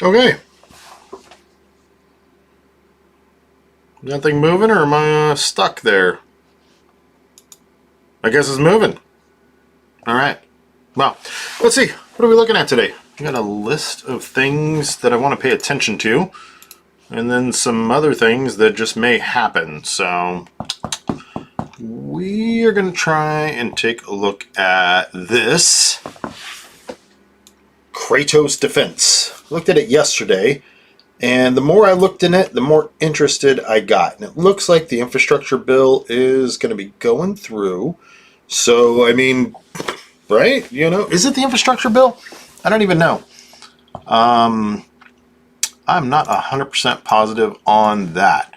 Okay. Nothing moving, or am I stuck there? I guess it's moving. All right. Well, let's see. What are we looking at today? I got a list of things that I want to pay attention to, and then some other things that just may happen. So we are going to try and take a look at this Kratos Defense. Looked at it yesterday, and the more I looked in it, the more interested I got. And it looks like the infrastructure bill is going to be going through. So, I mean, right? You know, is it the infrastructure bill? I don't even know. I'm not 100% positive on that.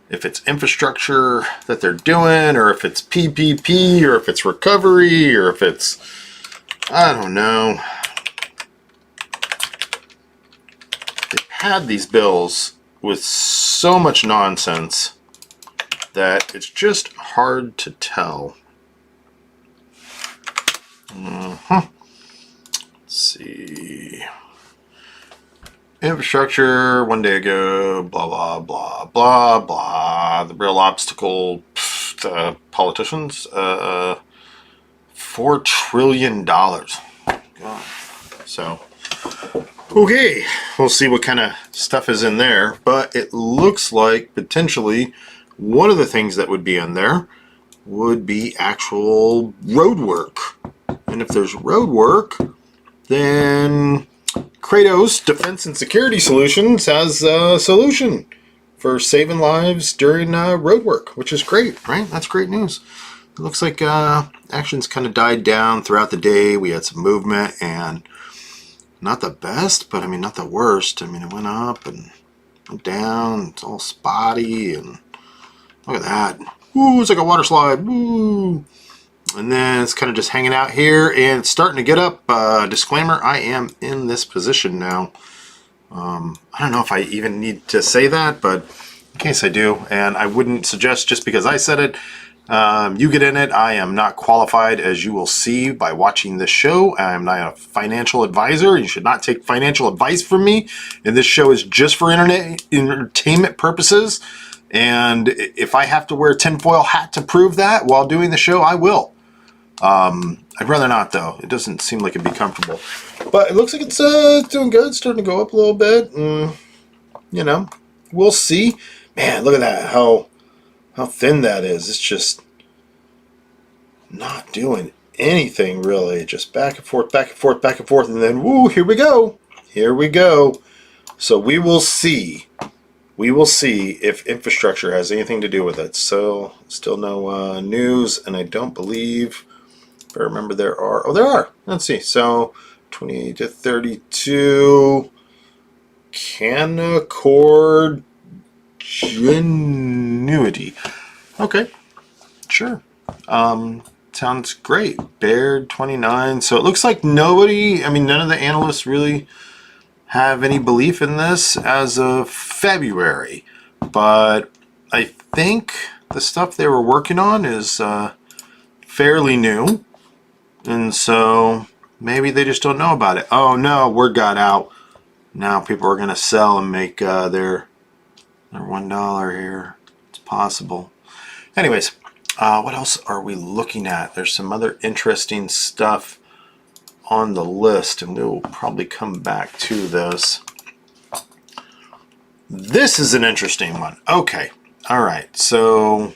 If it's infrastructure that they're doing, or if it's PPP, or if it's recovery, or if it's, I don't know. They've had these bills with so much nonsense that it's just hard to tell. Let's see. Infrastructure, one day ago, blah, blah, blah, blah, blah. The real obstacle to politicians, $4 trillion. God. So, okay, we'll see what kind of stuff is in there. But it looks like potentially one of the things that would be in there would be actual road work. And if there's road work, then Kratos Defense and Security Solutions has a solution for saving lives during road work, which is great, right? That's great news. It looks like actions kind of died down throughout the day. We had some movement, and not the best, but I mean, not the worst. I mean, it went up and went down. It's all spotty, and look at that. Ooh, it's like a water slide. Woo! And then it's kind of just hanging out here, and it's starting to get up. Disclaimer, I am in this position now. I don't know if I even need to say that, but in case I do, and I wouldn't suggest just because I said it, you get in it. I am not qualified, as you will see by watching this show. I am not a financial advisor. You should not take financial advice from me, and this show is just for entertainment purposes. And if I have to wear a tinfoil hat to prove that while doing the show, I will. I'd rather not, though. It doesn't seem like it'd be comfortable. But it looks like it's doing good. It's starting to go up a little bit. And, you know, we'll see. Man, look at that. How thin that is. It's just not doing anything, really. Just back and forth, back and forth, back and forth. And then, woo, here we go. Here we go. So we will see. We will see if infrastructure has anything to do with it. So, still no news, and I don't believe, if I remember, there are. Oh, there are. Let's see. So, 28 to 32. Canaccord Genuity. Okay. Sure. Sounds great. Baird 29. So, it looks like nobody, I mean, none of the analysts really have any belief in this as of February, but I think the stuff they were working on is fairly new, and so maybe they just don't know about it. Oh no, word got out. Now people are going to sell and make their $1 here. It's possible. Anyways, what else are we looking at? There's some other interesting stuff on the list, and we'll probably come back to this. This is an interesting one. Okay, all right, so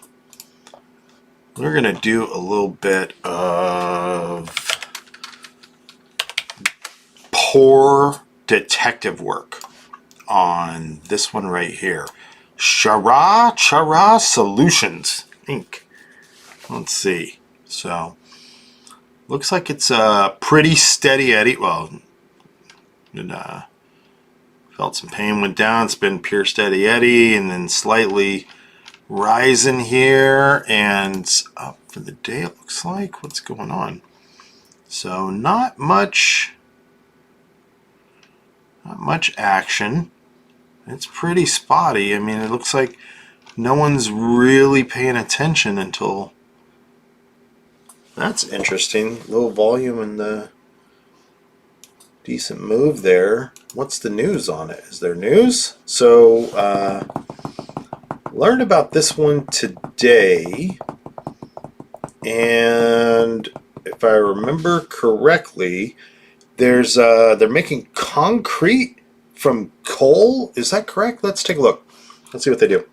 we're gonna do a little bit of poor detective work on this one right here. CHRA Solutions Inc. Let's see. So looks like it's a pretty steady eddy. Well, it felt some pain, went down. It's been pure steady eddy, and then slightly rising here, and up for the day. It looks like. What's going on? So not much action. It's pretty spotty. I mean, it looks like no one's really paying attention until. That's interesting. Low volume in the Decent move there. What's the news on it? Is there news? So, learned about this one today. And if I remember correctly, there's they're making concrete from coal. Is that correct? Let's take a look. Let's see what they do.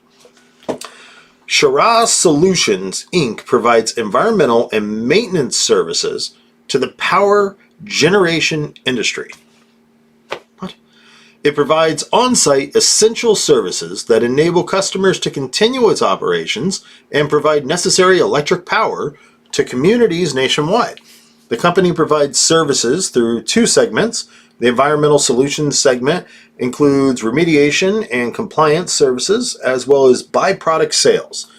Shiraz Solutions Inc. provides environmental and maintenance services to the power generation industry. What? It provides on-site essential services that enable customers to continue its operations and provide necessary electric power to communities nationwide. The company provides services through two segments. The Environmental Solutions segment includes remediation and compliance services, as well as byproduct sales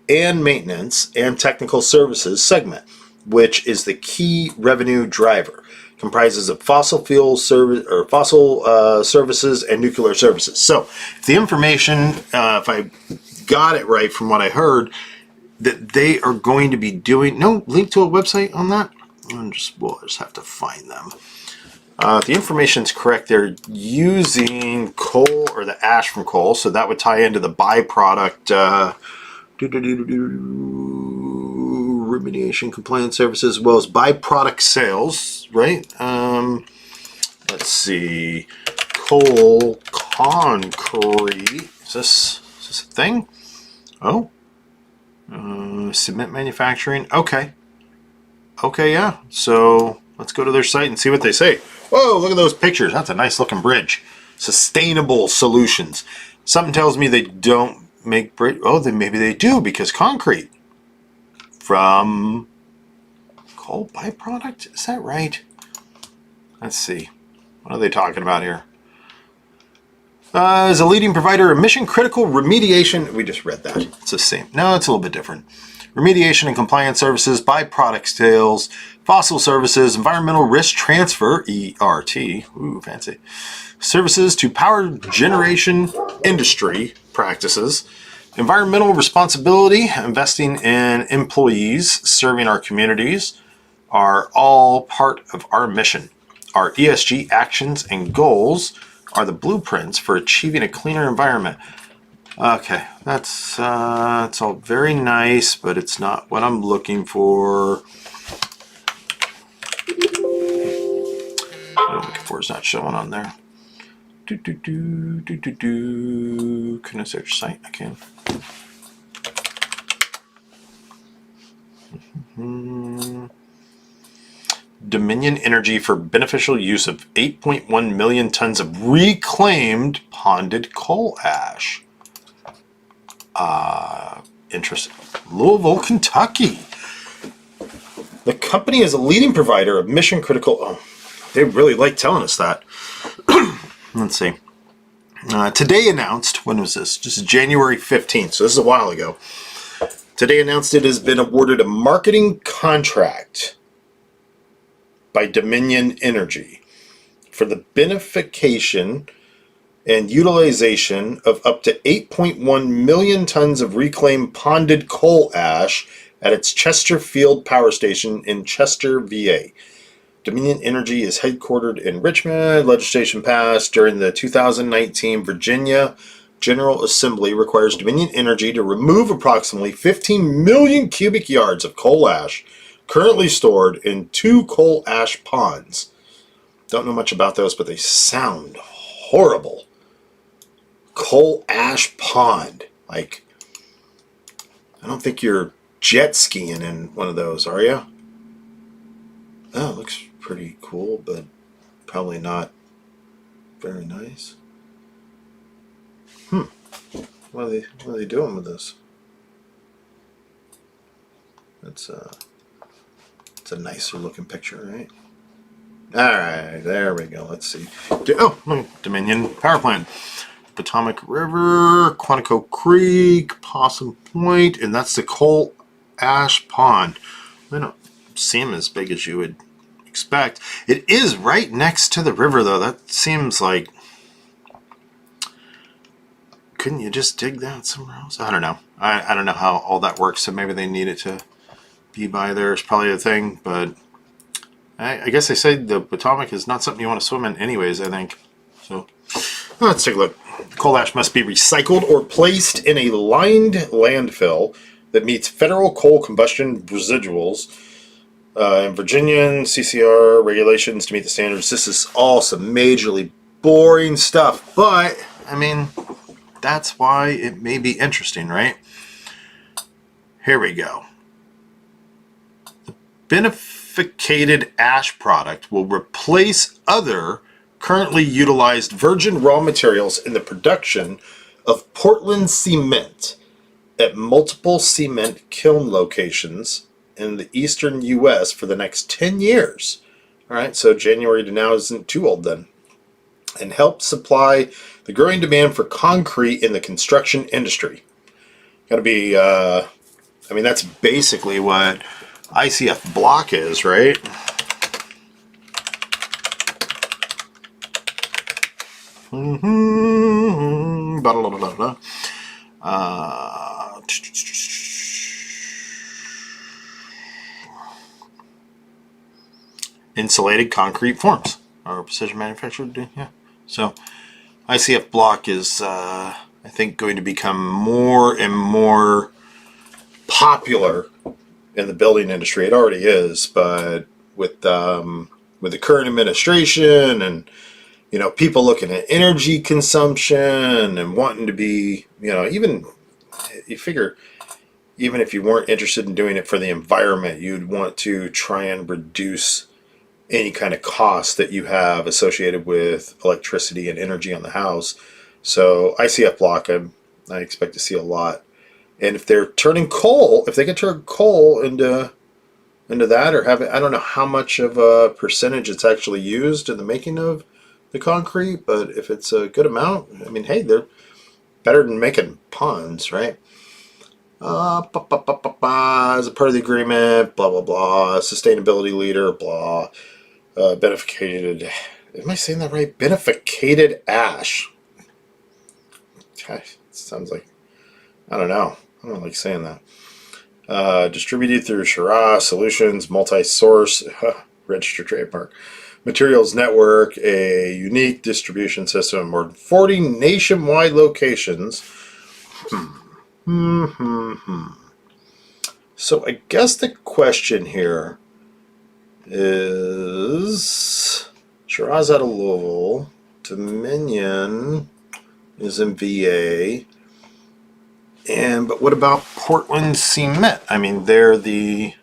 and maintenance and technical services segment, which is the key revenue driver. Comprises of fossil fuel service or fossil services and nuclear services. So, the information, if I got it right from what I heard, that they are going to be doing no link to a website on that. We'll just have to find them. The information's correct. They're using coal or the ash from coal, so that would tie into the byproduct remediation compliance services, as well as byproduct sales, right? Let's see, coal concrete. Is this a thing? Oh, cement manufacturing. Okay, yeah. So let's go to their site and see what they say. Whoa, look at those pictures. That's a nice looking bridge. Sustainable solutions. Something tells me they don't make bridge. Oh, then maybe they do, because concrete from coal byproduct. Is that right? Let's see. What are they talking about here? As a leading provider of mission critical remediation. We just read that. It's the same. No, it's a little bit different. Remediation and compliance services, byproduct sales, fossil services, environmental risk transfer, ERT, ooh, fancy, services to power generation industry practices, environmental responsibility, investing in employees, serving our communities, are all part of our mission. Our ESG actions and goals are the blueprints for achieving a cleaner environment. Okay, that's it's all very nice, but it's not what I'm looking for. What I'm looking for is not showing on there. Can I search site? I can. Dominion Energy for beneficial use of 8.1 million tons of reclaimed ponded coal ash. Interesting. Louisville, Kentucky. The company is a leading provider of mission critical. Oh, they really like telling us that. Let's see. Today announced, when was this? Just January 15th, so this is a while ago. Today announced it has been awarded a marketing contract by Dominion Energy for the beneficiation and utilization of up to 8.1 million tons of reclaimed ponded coal ash at its Chesterfield Power Station in Chester, VA. Dominion Energy is headquartered in Richmond. Legislation passed during the 2019 Virginia General Assembly requires Dominion Energy to remove approximately 15 million cubic yards of coal ash currently stored in 2 coal ash ponds. Don't know much about those, but they sound horrible. Coal ash pond. Like, I don't think you're jet skiing in one of those, are you? Oh, it looks pretty cool, but probably not very nice. What are they doing with this? It's a nicer looking picture, right? Alright, there we go. Let's see. Dominion Power Plant. Potomac River, Quantico Creek, Possum Point, and that's the coal ash pond. They don't seem as big as you would expect. It is right next to the river, though. That seems like... Couldn't you just dig that somewhere else? I don't know. I don't know how all that works, so maybe they need it to be by there. It's probably a thing, but I guess they say the Potomac is not something you want to swim in anyways, I think. So let's take a look. Coal ash must be recycled or placed in a lined landfill that meets federal coal combustion residuals and Virginian CCR regulations to meet the standards. This is all some majorly boring stuff, but I mean, that's why it may be interesting, right? Here we go. The beneficiated ash product will replace other currently utilized virgin raw materials in the production of Portland cement at multiple cement kiln locations in the eastern U.S. for the next 10 years. All right, so January to now isn't too old then. And help supply the growing demand for concrete in the construction industry. Got to be, I mean, that's basically what ICF block is, right? Insulated concrete forms or precision manufactured. Yeah. So ICF block is, I think, going to become more and more popular in the building industry. It already is, but with the current administration and people looking at energy consumption and wanting to be, even you figure, even if you weren't interested in doing it for the environment, you'd want to try and reduce any kind of cost that you have associated with electricity and energy on the house. So ICF block, I expect to see a lot. And if they're turning coal, if they can turn coal into that, or have it, I don't know how much of a percentage it's actually used in the making of the concrete, but if it's a good amount, I mean, hey, they're better than making ponds, right? As a part of the agreement, blah, blah, blah, sustainability leader, blah, beneficiated, am I saying that right? Beneficiated ash. Gosh, it sounds like, I don't know. I don't like saying that. Distributed through Shiraz Solutions, multi-source, registered trademark. Materials network, a unique distribution system, more than 40 nationwide locations. So I guess the question here is Shiraz out of Louisville, Dominion is in VA, but what about Portland Cement? I mean, they're the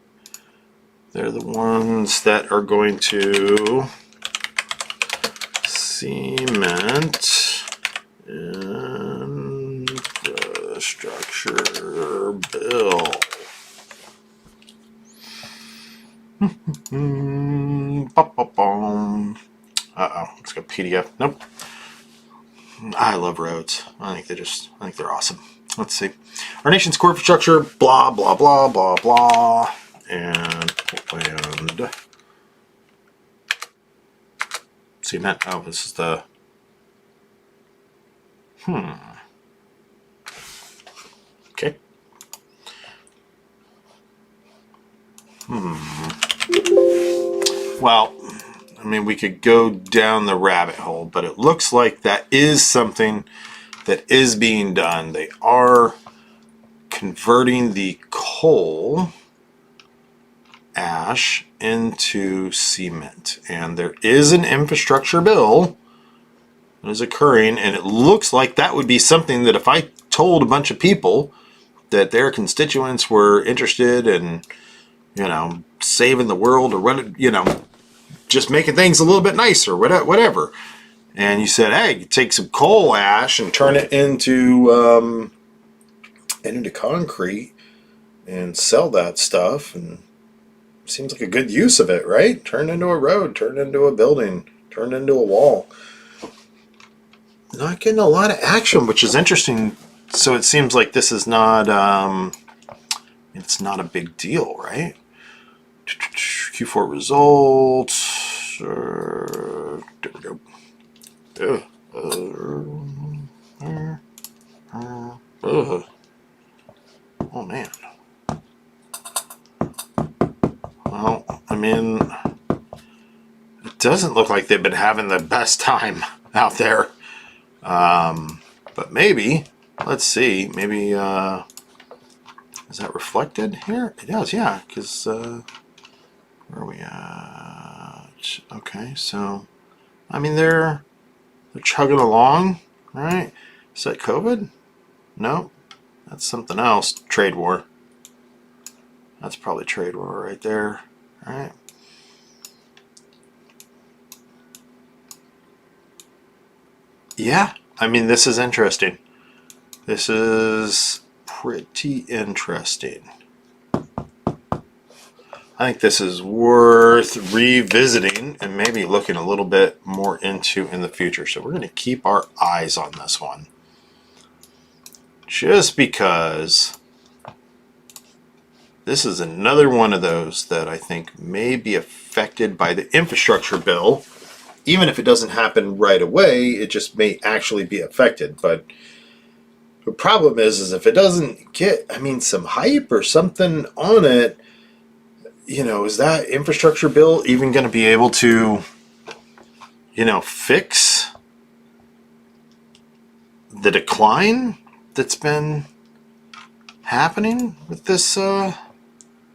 ones that are going to cement infrastructure bill. Uh-oh, let's go PDF. Nope. I love roads. I think they're awesome. Let's see. Our nation's core infrastructure, blah, blah, blah, blah, blah. And Portland cement. Oh, this is the okay. Well, I mean, we could go down the rabbit hole, but it looks like that is something that is being done. They are converting the coal ash into cement, and there is an infrastructure bill that is occurring, and it looks like that would be something that if I told a bunch of people that their constituents were interested in, saving the world or what, just making things a little bit nicer, whatever, and you said, hey, take some coal ash and turn it into concrete and sell that stuff, and seems like a good use of it, right? Turn into a road, turn into a building, turn into a wall. Not getting a lot of action, which is interesting. So it seems like this is not, it's not a big deal, right? Q4 results. There we go. Oh man. Well, I mean, doesn't look like they've been having the best time out there. But maybe, let's see, maybe, is that reflected here? It does, yeah, because, where are we at? Okay, so, I mean, they're chugging along, right? Is that COVID? No, that's something else. Trade war. That's probably trade war right there, right? Yeah, I mean, this is interesting. This is pretty interesting. I think this is worth revisiting and maybe looking a little bit more into in the future. So we're going to keep our eyes on this one. Just because this is another one of those that I think may be affected by the infrastructure bill. Even if it doesn't happen right away, it just may actually be affected. But the problem is if it doesn't get, I mean, some hype or something on it, you know, is that infrastructure bill even going to be able to, you know, fix the decline that's been happening with this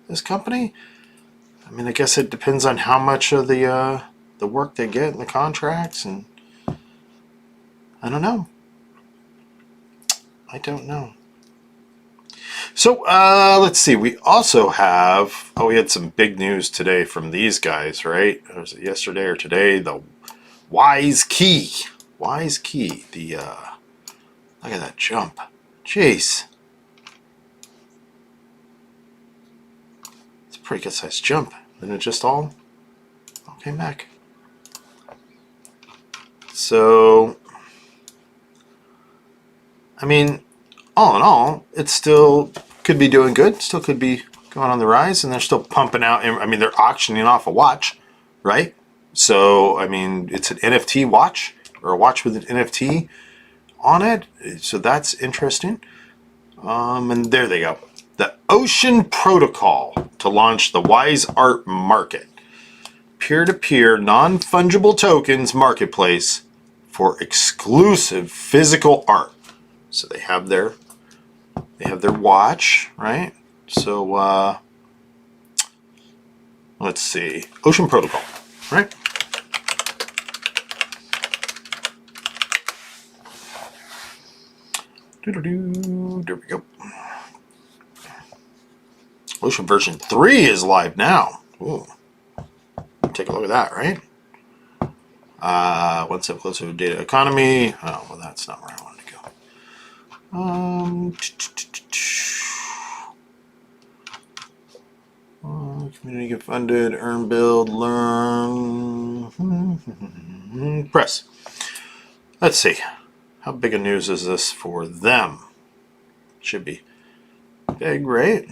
this company? I mean, I guess it depends on how much of the work they get in the contracts, and I don't know. I don't know. So let's see. We also have, we had some big news today from these guys, right? Or was it yesterday or today? The WKEY. WKEY. The look at that jump. Jeez. It's a pretty good sized jump. Isn't it just all came back? So, I mean, all in all, it still could be doing good. Still could be going on the rise, and they're still pumping out. I mean, they're auctioning off a watch, right? So, I mean, it's an NFT watch, or a watch with an NFT on it. So that's interesting. And there they go. The Ocean Protocol to launch the Wise Art Market. Peer-to-peer, non-fungible tokens marketplace for exclusive physical art. So they have their watch, right? So let's see, Ocean Protocol, right? There we go. Ocean version 3 is live now. Ooh. Take a look at that, right? One step closer to data economy. Oh, well, that's not where I wanted to go. Community funded, earn, build, learn, press. Let's see. How big a news is this for them? Should be big, right?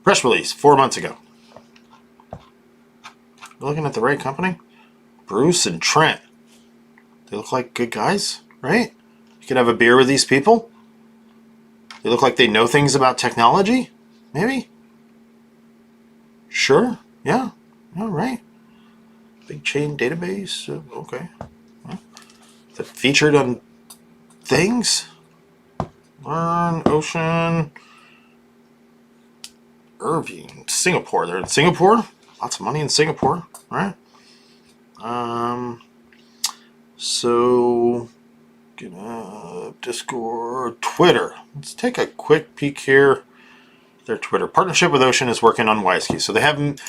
Press release 4 months ago. You're looking at the right company? Bruce and Trent. They look like good guys, right? You could have a beer with these people. They look like they know things about technology, maybe? Sure, yeah, all right. Big chain database, okay. Is it featured on things? Learn, Ocean, Irving, Singapore. They're in Singapore? Lots of money in Singapore, right? So, Discord, Twitter. Let's take a quick peek here. Their Twitter partnership with Ocean is working on WKEY. So they haven't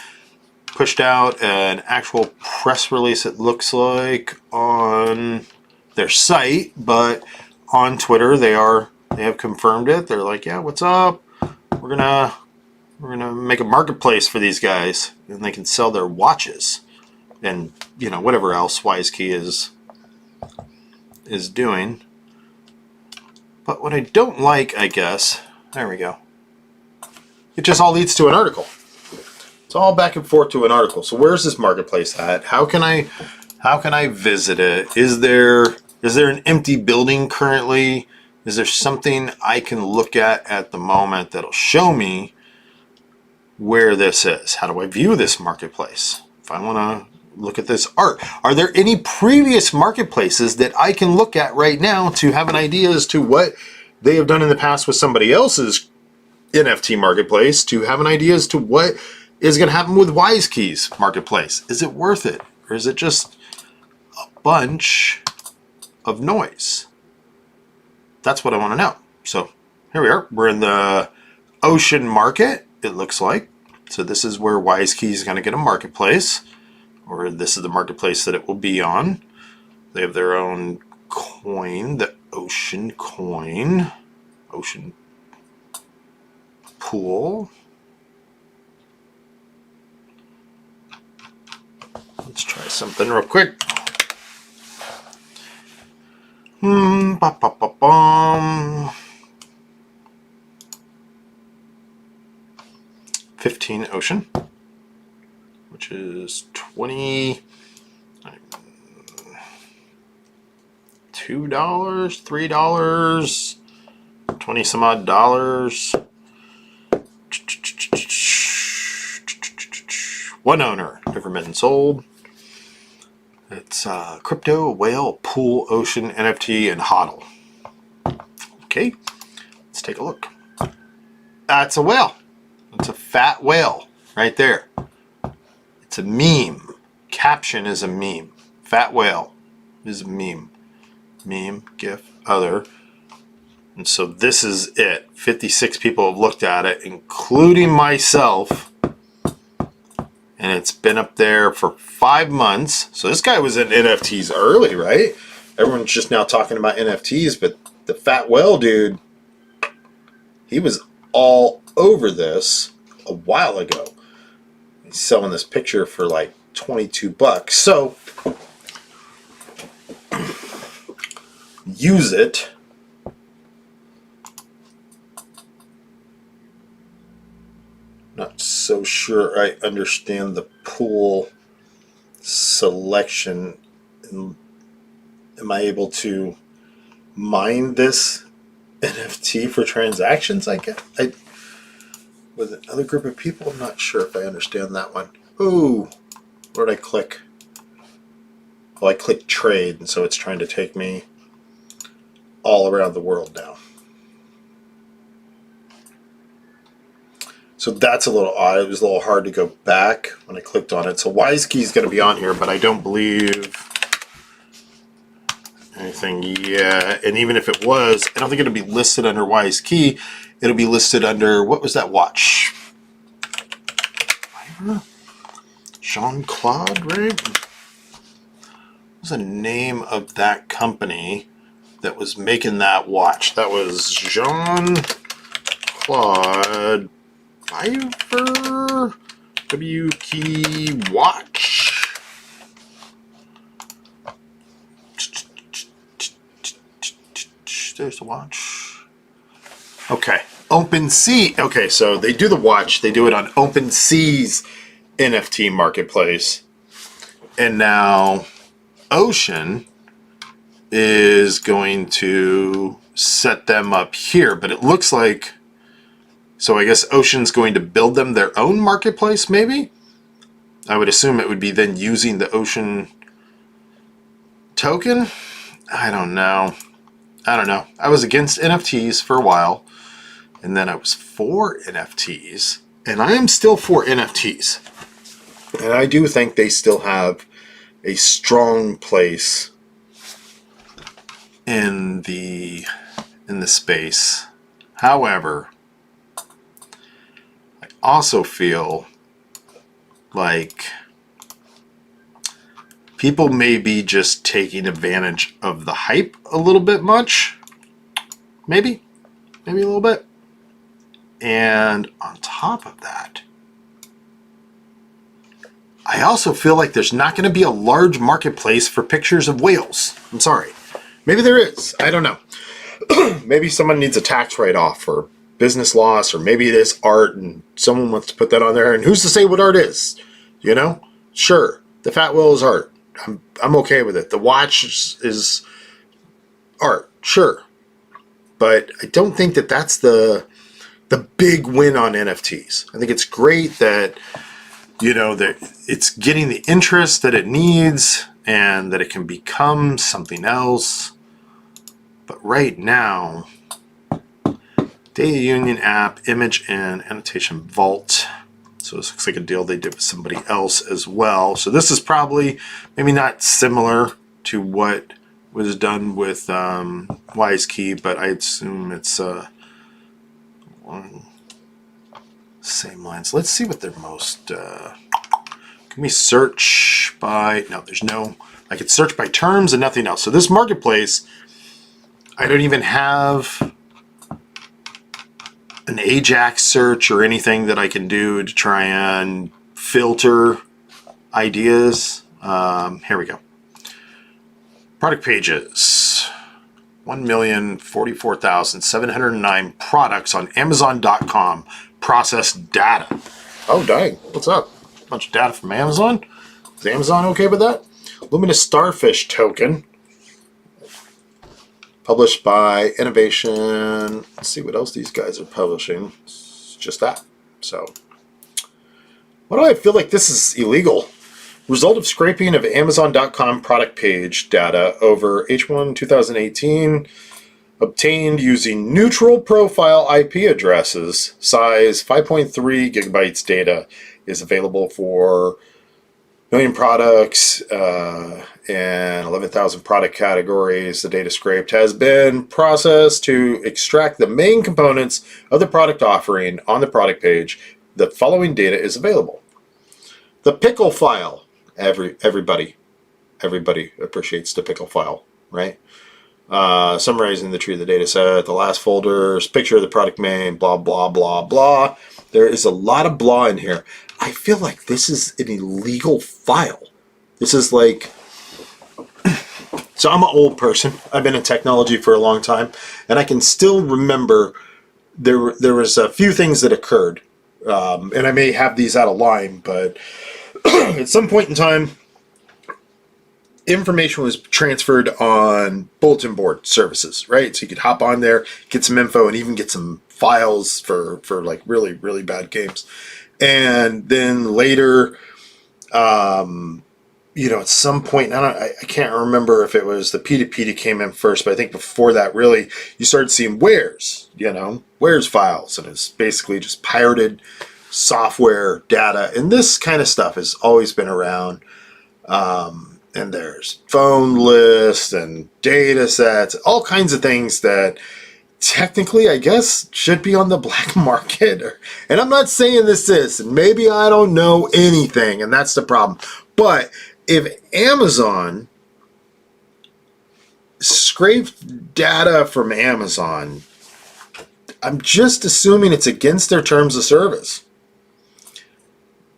pushed out an actual press release, it looks like, on their site, but on Twitter they have confirmed it. They're like, yeah, what's up? We're gonna make a marketplace for these guys, and they can sell their watches and, you know, whatever else WKEY is doing. But what I don't like, I guess, there we go. It just all leads to an article. It's all back and forth to an article. So where's this marketplace at? How can I visit it? Is there an empty building currently? Is there something I can look at the moment that'll show me where this is? How do I view this marketplace? if I want to look at this art. Are there any previous marketplaces that I can look at right now to have an idea as to what they have done in the past with somebody else's NFT marketplace, to have an idea as to what is going to happen with WKEY's marketplace? Is it worth it? Or is it just a bunch of noise? That's what I want to know. So here we are. We're in the ocean market, it looks like. So this is where WKEY is going to get a marketplace, or this is the marketplace that it will be on. They have their own coin, the ocean coin, ocean pool. Let's try something real quick. 15 ocean, which is $22, $3, 20 some odd dollars. One owner, never been sold. It's crypto, whale, pool, ocean, NFT, and hodl. Okay, let's take a look. That's a whale. It's a fat whale right there. It's a meme. Caption is a meme. Fat whale is a meme. Meme, GIF, other. And so this is it. 56 people have looked at it, including myself. And it's been up there for 5 months. So this guy was in NFTs early, right? Everyone's just now talking about NFTs, but the fat whale dude, he was all over this a while ago. He's selling this picture for like 22 bucks. So use it. Not so sure I understand the pool selection. Am I able to mine this NFT for transactions? I guess with another group of people. I'm not sure if I understand that one. Oh, where did I click? Well, I clicked trade, and so it's trying to take me all around the world now. So that's a little odd. It was a little hard to go back when I clicked on it. So WKEY is going to be on here, but I don't believe anything yet. And even if it was, I don't think it'll be listed under WKEY. It'll be listed under, what was that watch? Jean-Claude, right? What was the name of that company that was making that watch? That was Jean-Claude Fiverr WKEY watch. There's the watch. Okay, OpenSea. Okay, so they do the watch. They do it on OpenSea's NFT marketplace, and now Ocean is going to set them up here. But it looks like, so I guess Ocean's going to build them their own marketplace, maybe? I would assume it would be then using the Ocean token? I don't know. I was against NFTs for a while, and then I was for NFTs, and I am still for NFTs. And I do think they still have a strong place in the space. However, I also feel like people may be just taking advantage of the hype a little bit much. Maybe a little bit. And on top of that, I also feel like there's not going to be a large marketplace for pictures of whales. I'm sorry. Maybe there is. I don't know. Maybe someone needs a tax write-off or business loss, or maybe it is art and someone wants to put that on there. And who's to say what art is? You know? Sure. The fat whale is art. I'm okay with it. The watch is art. Sure. But I don't think that that's the big win on NFTs. I think it's great that you know, that it's getting the interest that it needs and that it can become something else. But right now, Data Union app, image and annotation vault. So this looks like a deal they did with somebody else as well. So this is probably maybe not similar to what was done with WKEY, but I assume it's same lines. Let's see what their most. Can we search by? No, there's no. I could search by terms and nothing else. So this marketplace, I don't even have an Ajax search or anything that I can do to try and filter ideas. Here we go. Product pages. 1,044,709 products on Amazon.com. Processed data. Oh, dang. What's up? A bunch of data from Amazon? Is Amazon okay with that? Luminous Starfish token. Published by Innovation. Let's see what else these guys are publishing. It's just that. So, why do I feel like this is illegal? Result of scraping of Amazon.com product page data over H1 2018 obtained using neutral profile IP addresses. Size 5.3 gigabytes data is available for million products and 11,000 product categories. The data scraped has been processed to extract the main components of the product offering on the product page. The following data is available. The pickle file. Everybody appreciates the pickle file, right? Summarizing the tree of the data set, the last folders, picture of the product name, blah, blah, blah, blah. There is a lot of blah in here. I feel like this is an illegal file. This is like, so I'm an old person. I've been in technology for a long time, and I can still remember there was a few things that occurred, and I may have these out of line, but at some point in time, information was transferred on bulletin board services, right? So you could hop on there, get some info, and even get some files for like really, really bad games. And then later, you know, at some point, I can't remember if it was the P2P that came in first, but I think before that, really, you started seeing where's files, and it's basically just pirated software data. And this kind of stuff has always been around. And there's phone lists and data sets, all kinds of things that technically, I guess, should be on the black market. And I'm not saying this is, and maybe I don't know anything, and that's the problem. But if Amazon scraped data from Amazon, I'm just assuming it's against their terms of service.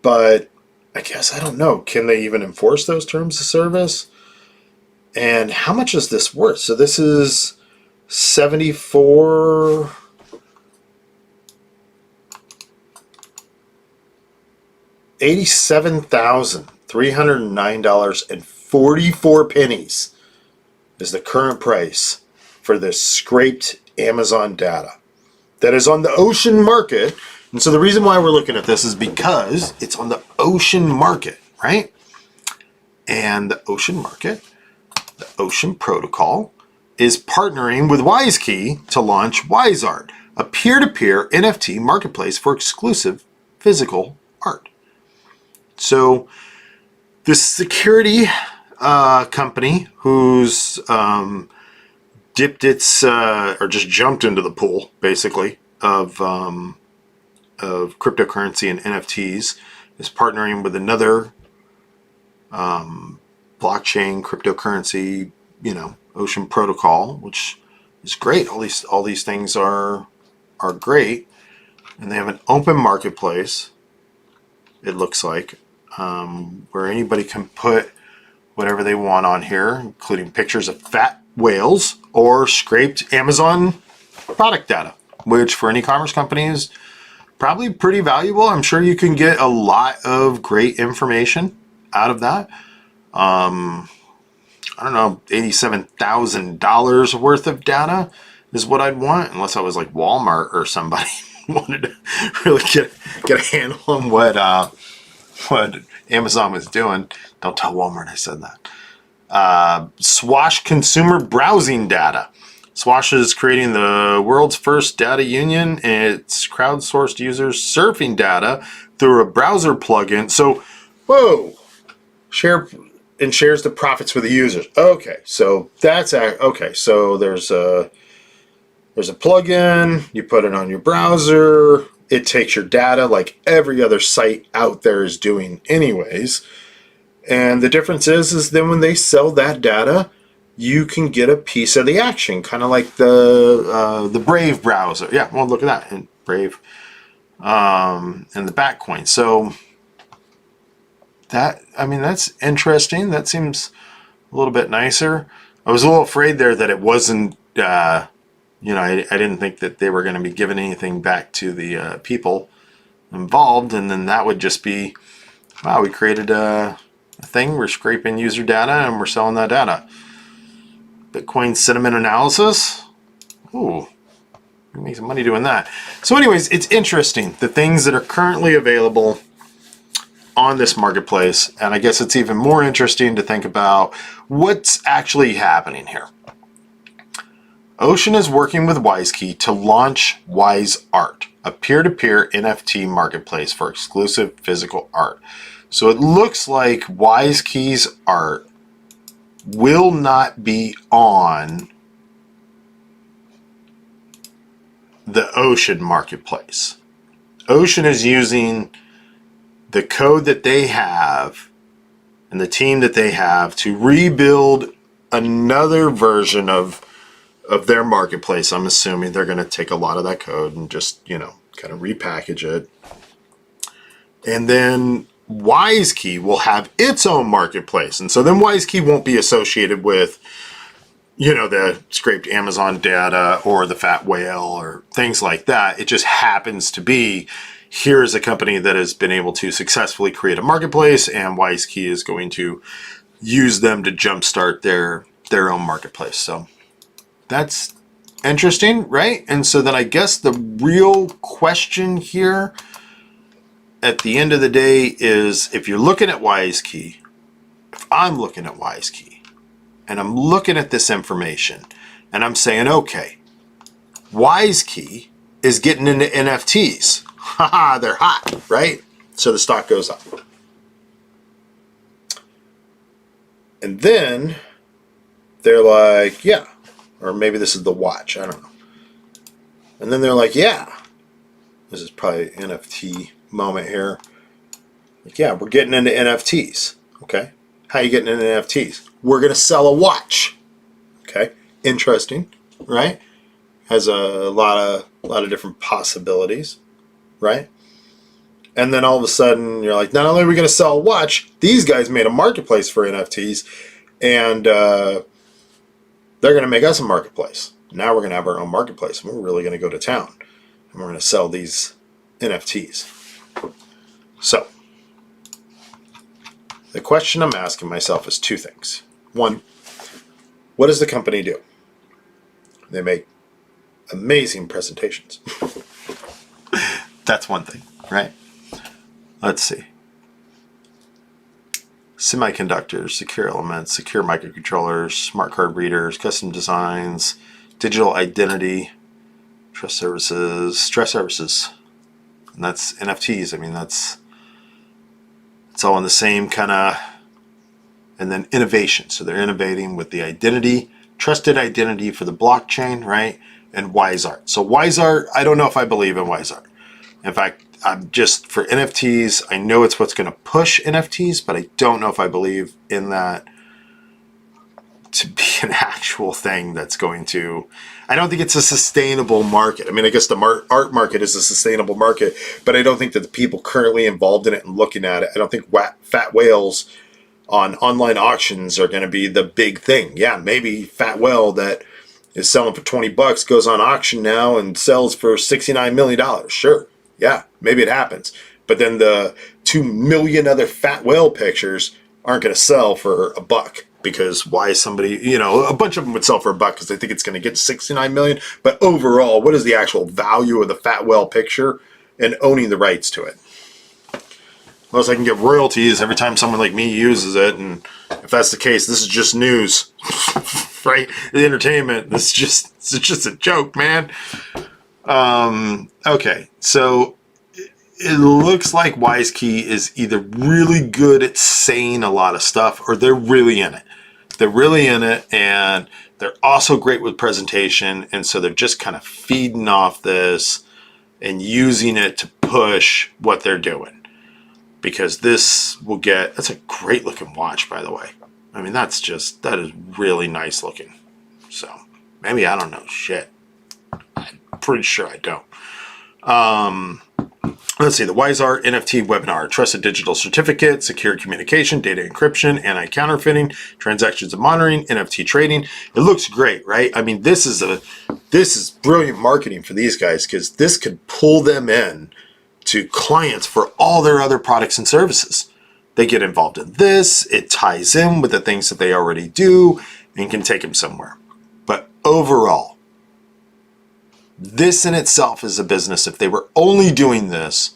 But I guess I don't know. Can they even enforce those terms of service? And how much is this worth? So this is 74. $87,309.44 is the current price for this scraped Amazon data that is on the ocean market. And so the reason why we're looking at this is because it's on the ocean market, right? And the ocean market, the Ocean Protocol, is partnering with WiseKey to launch WiseArt, a peer-to-peer NFT marketplace for exclusive physical art. So this security company who's dipped its, or just jumped into the pool, basically, of cryptocurrency and NFTs, is partnering with another blockchain cryptocurrency, Ocean Protocol, which is great. All these things are great, and they have an open marketplace. It looks like where anybody can put whatever they want on here, including pictures of fat whales or scraped Amazon product data, which for an e-commerce company is probably pretty valuable. I'm sure you can get a lot of great information out of that. I don't know, $87,000 worth of data is what I'd want, unless I was like Walmart or somebody wanted to really get a handle on what what Amazon was doing. Don't tell Walmart I said that. Swash consumer browsing data. Swash is creating the world's first data union. It's crowdsourced users surfing data through a browser plugin. So, whoa, shares the profits with the users. Okay, so that's okay. So there's a plugin. You put it on your browser. It takes your data like every other site out there is doing, anyways. And the difference is then when they sell that data, you can get a piece of the action, kind of like the Brave browser. Yeah, well, look at that, and Brave, and the Batcoin. So that, I mean, that's interesting. That seems a little bit nicer. I was a little afraid there that it wasn't, I didn't think that they were going to be giving anything back to the people involved, and then that would just be, wow, we created a thing, we're scraping user data, and we're selling that data. Bitcoin sentiment analysis. Ooh, we make some money doing that. So anyways, it's interesting, the things that are currently available on this marketplace, and I guess it's even more interesting to think about what's actually happening here. Ocean is working with WiseKey to launch Wise Art, a peer-to-peer NFT marketplace for exclusive physical art. So it looks like WiseKey's art will not be on the Ocean marketplace. Ocean is using the code that they have and the team that they have to rebuild another version of their marketplace. I'm assuming they're going to take a lot of that code and just, kind of repackage it. And then WiseKey will have its own marketplace. And so then WiseKey won't be associated with, the scraped Amazon data or the fat whale or things like that. It just happens to be, here's a company that has been able to successfully create a marketplace, and WiseKey is going to use them to jumpstart their own marketplace. So that's interesting, right? And so then I guess the real question here at the end of the day is, if you're looking at WiseKey, if I'm looking at WiseKey and I'm looking at this information and I'm saying, okay, WiseKey is getting into NFTs. Haha, they're hot, right? So the stock goes up. And then they're like, yeah, or maybe this is the watch, I don't know. And then they're like, yeah, this is probably NFT moment here. Like, yeah, we're getting into NFTs. Okay, how are you getting into NFTs? We're going to sell a watch. Okay, interesting, right? Has a lot of different possibilities, right? And then all of a sudden you're like, not only are we going to sell a watch, these guys made a marketplace for NFTs, and they're going to make us a marketplace. Now we're going to have our own marketplace. We're really going to go to town, and we're going to sell these NFTs. So the question I'm asking myself is two things. One, what does the company do? They make amazing presentations. That's one thing, right? Let's see. Semiconductors, secure elements, secure microcontrollers, smart card readers, custom designs, digital identity, trust services. And that's NFTs. I mean, it's all in the same kind of, and then innovation. So they're innovating with the identity, trusted identity for the blockchain, right? And Wise Art. So Wise Art, I don't know if I believe in Wise Art. In fact, I'm just, for NFTs, I know it's what's going to push NFTs, but I don't know if I believe in that to be an actual thing that's going to, I don't think it's a sustainable market. I mean, I guess the art market is a sustainable market, but I don't think that the people currently involved in it and looking at it, I don't think fat whales on online auctions are going to be the big thing. Yeah, maybe fat whale that is selling for $20 goes on auction now and sells for $69 million. Sure. Yeah, maybe it happens. But then the 2 million other fat whale pictures aren't going to sell for $1. Because why is somebody, a bunch of them would sell for $1 because they think it's going to get 69 million. But overall, what is the actual value of the fat whale picture and owning the rights to it? unless I can get royalties every time someone like me uses it. And if that's the case, this is just news, right? The entertainment. It's just a joke, man. Okay, so it looks like WKEY is either really good at saying a lot of stuff, or they're really in it. They're really in it, and they're also great with presentation, and so they're just kind of feeding off this and using it to push what they're doing. Because this will get, that's a great looking watch, by the way. I mean, that is really nice looking. So, maybe I don't know shit. I'm pretty sure I don't. Let's see, the WiseArt NFT webinar, trusted digital certificate, secure communication, data encryption, anti-counterfeiting, transactions and monitoring, NFT trading. It looks great, right? I mean, this is brilliant marketing for these guys, because this could pull them in to clients for all their other products and services. They get involved in this, it ties in with the things that they already do, and can take them somewhere. But overall, this in itself is a business. If they were only doing this,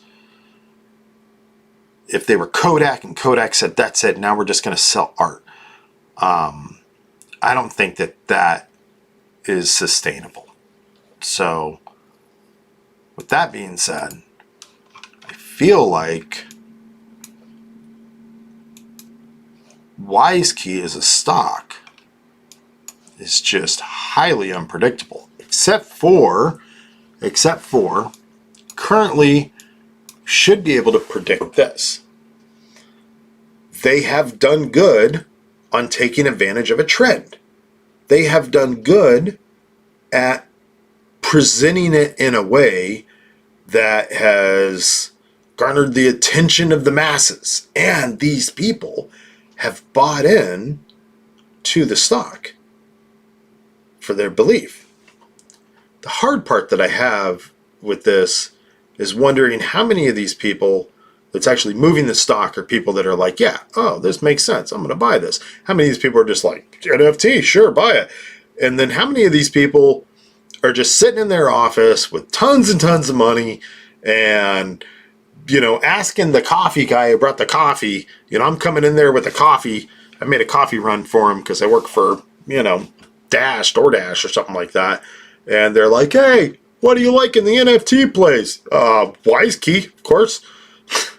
if they were Kodak and Kodak said, that's it, now we're just going to sell art. I don't think that is sustainable. So with that being said, I feel like WKEY as a stock is just highly unpredictable. Except for currently should be able to predict this. They have done good on taking advantage of a trend. They have done good at presenting it in a way that has garnered the attention of the masses. And these people have bought in to the stock for their belief. The hard part that I have with this is wondering how many of these people that's actually moving the stock are people that are like, yeah, oh, this makes sense, I'm going to buy this. How many of these people are just like, NFT, sure, buy it. And then how many of these people are just sitting in their office with tons and tons of money and, you know, asking the coffee guy who brought the coffee, you know, I'm coming in there with the coffee. I made a coffee run for him because I work for, you know, DoorDash or something like that. And they're like, hey, what do you like in the NFT place? WKEY, of course.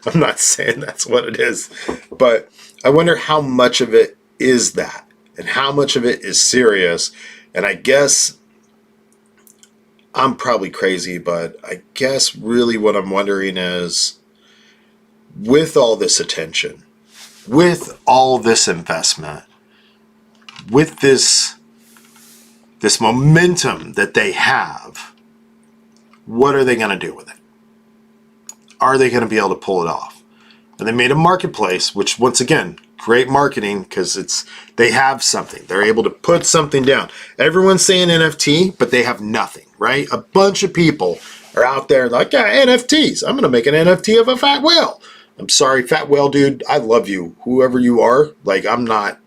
I'm not saying that's what it is. But I wonder how much of it is that and how much of it is serious. And I guess I'm probably crazy, but I guess really what I'm wondering is, with all this attention, with all this investment, with this momentum that they have, what are they going to do with it? Are they going to be able to pull it off? And they made a marketplace, which once again, great marketing, because they have something. They're able to put something down. Everyone's saying NFT, but they have nothing, right? A bunch of people are out there like, yeah, NFTs. I'm going to make an NFT of a fat whale. I'm sorry, fat whale dude. I love you. Whoever you are, like, I'm not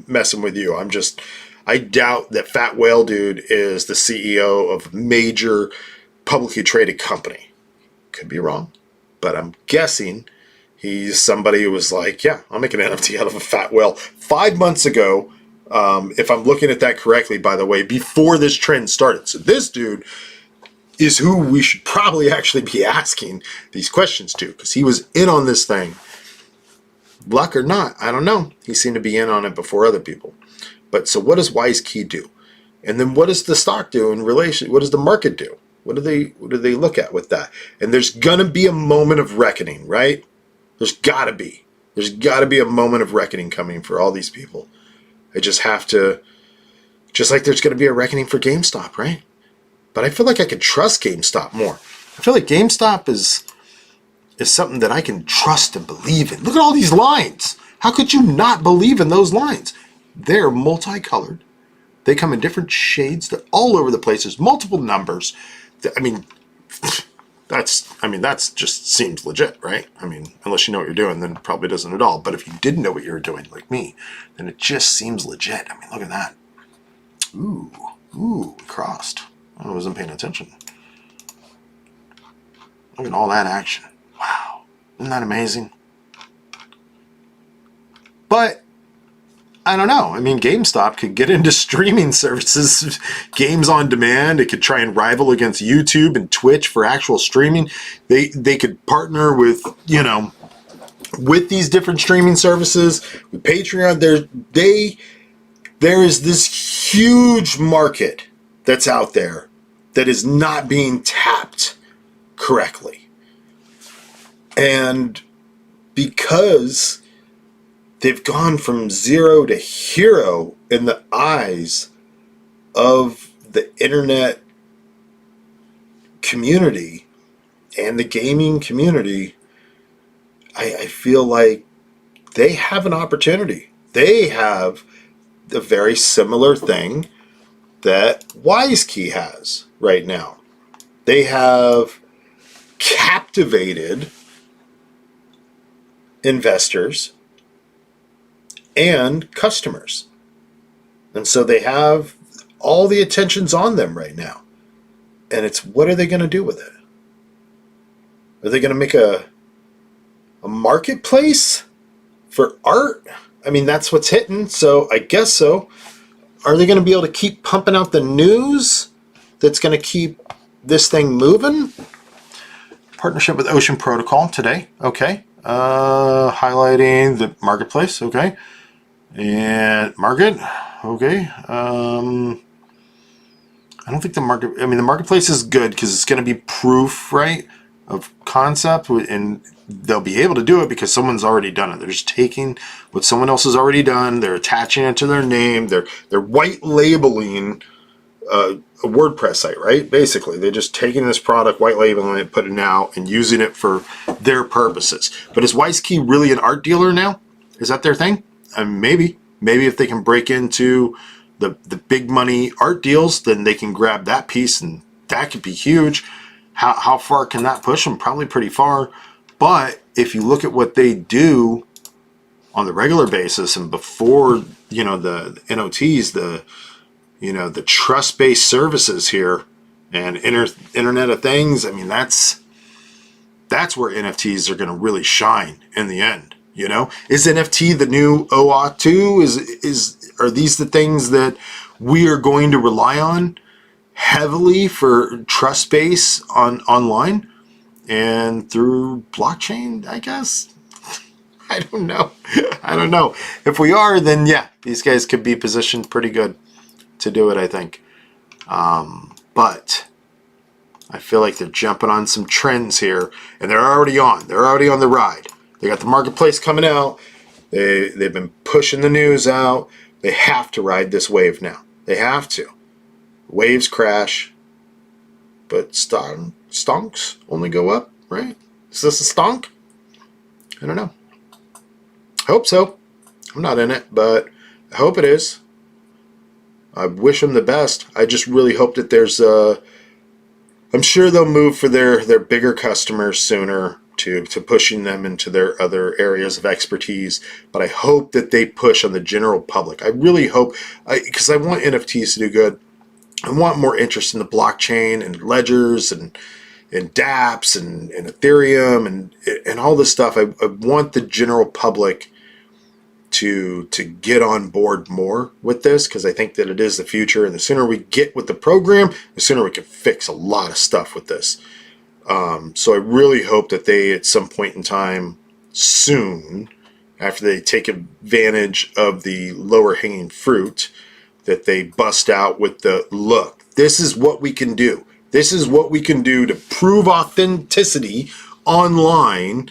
messing with you. I doubt that Fat Whale Dude is the CEO of a major publicly traded company. Could be wrong, but I'm guessing he's somebody who was like, yeah, I'll make an NFT out of a fat whale. 5 months ago, if I'm looking at that correctly, by the way, before this trend started. So this dude is who we should probably actually be asking these questions to, because he was in on this thing. Luck or not, I don't know. He seemed to be in on it before other people. But so what does WKEY do? And then what does the stock do in relation? What does the market do? What do they look at with that? And there's gonna be a moment of reckoning, right? There's gotta be a moment of reckoning coming for all these people. I just have to, just like there's gonna be a reckoning for GameStop, right? But I feel like I could trust GameStop more. I feel like GameStop is something that I can trust and believe in. Look at all these lines. How could you not believe in those lines? They're multicolored. They come in different shades. They're all over the place. There's multiple numbers. I mean, that's just seems legit, right? I mean, unless you know what you're doing, then it probably doesn't at all. But if you didn't know what you were doing, like me, then it just seems legit. I mean, look at that. Ooh, we crossed. I wasn't paying attention. Look at all that action. Wow. Isn't that amazing? But I don't know. I mean, GameStop could get into streaming services, games on demand. It could try and rival against YouTube and Twitch for actual streaming. They could partner with, you know, with these different streaming services, with Patreon. There is this huge market that's out there that is not being tapped correctly. And because they've gone from zero to hero in the eyes of the internet community and the gaming community, I feel like they have an opportunity. They have a very similar thing that WKEY has right now. They have captivated investors and customers. And so they have all the attention's on them right now. And it's, what are they going to do with it? Are they going to make a marketplace for art? I mean, that's what's hitting, so I guess so. Are they going to be able to keep pumping out the news that's going to keep this thing moving? Partnership with Ocean Protocol today. Okay. Highlighting the marketplace. Okay. And market. Okay. I don't think the market, I mean, the marketplace is good because it's going to be proof, right, of concept, and they'll be able to do it because someone's already done it. They're just taking what someone else has already done, they're attaching it to their name, they're white labeling a WordPress site, right? Basically, they're just taking this product, white labeling it, putting it out, and using it for their purposes. But is WKEY really an art dealer now? Is that their thing? Maybe if they can break into the big money art deals, then they can grab that piece, and that could be huge. How far can that push them? Probably pretty far. But if you look at what they do on the regular basis, and before, you know, the NOTs, the trust-based services here, and Internet of Things, I mean, that's where NFTs are going to really shine in the end. You know, is NFT the new OAuth 2? Are these the things that we are going to rely on heavily for trust base online and through blockchain, I guess? I don't know. If we are, then yeah, these guys could be positioned pretty good to do it, I think. But I feel like they're jumping on some trends here, and they're already on the ride. They got the marketplace coming out. They've been pushing the news out. They have to ride this wave now. They have to. Waves crash, but stonks only go up, right? Is this a stonk? I don't know. I hope so. I'm not in it, but I hope it is. I wish them the best. I just really hope that there's I'm sure they'll move for their bigger customers sooner to pushing them into their other areas of expertise. But I hope that they push on the general public. I really hope, because I want NFTs to do good. I want more interest in the blockchain and ledgers and dApps and Ethereum and all this stuff. I want the general public to get on board more with this, because I think that it is the future, and the sooner we get with the program, the sooner we can fix a lot of stuff with this. So I really hope that they, at some point in time soon, after they take advantage of the lower hanging fruit, that they bust out with the, look, this is what we can do. This is what we can do to prove authenticity online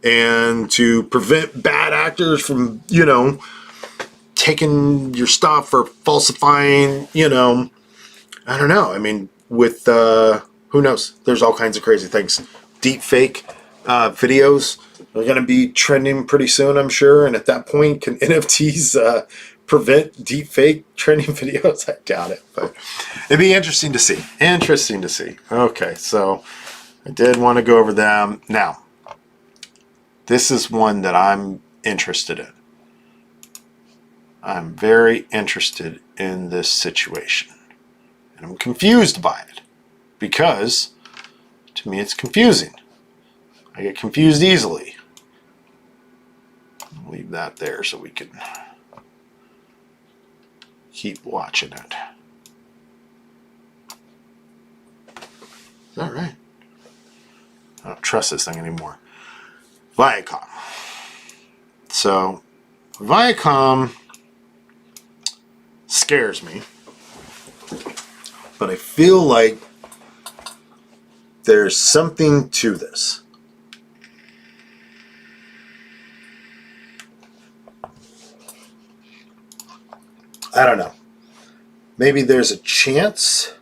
and to prevent bad actors from, you know, taking your stuff or falsifying, you know, I don't know. I mean, with, who knows? There's all kinds of crazy things. Deep fake videos are going to be trending pretty soon, I'm sure. And at that point, can NFTs prevent deep fake trending videos? I doubt it, but it'd be interesting to see. Okay, so I did want to go over them. Now, this is one that I'm interested in. I'm very interested in this situation. And I'm confused by it, because to me it's confusing. I get confused easily. Leave that there so we can keep watching it. Is that right? I don't trust this thing anymore. Viacom. So, Viacom scares me, but I feel like there's something to this. I don't know. Maybe there's a chance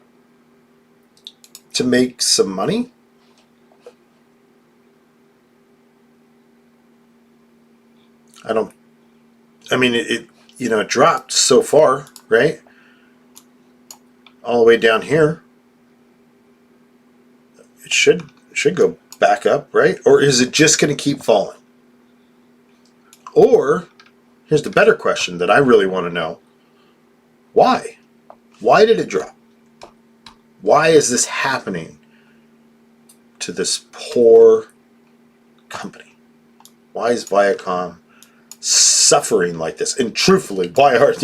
to make some money. I mean, it dropped so far, right? All the way down here. It should go back up, right? Or is it just going to keep falling? Or, here's the better question that I really want to know. Why? Why did it drop? Why is this happening to this poor company? Why is Viacom suffering like this? And truthfully, why are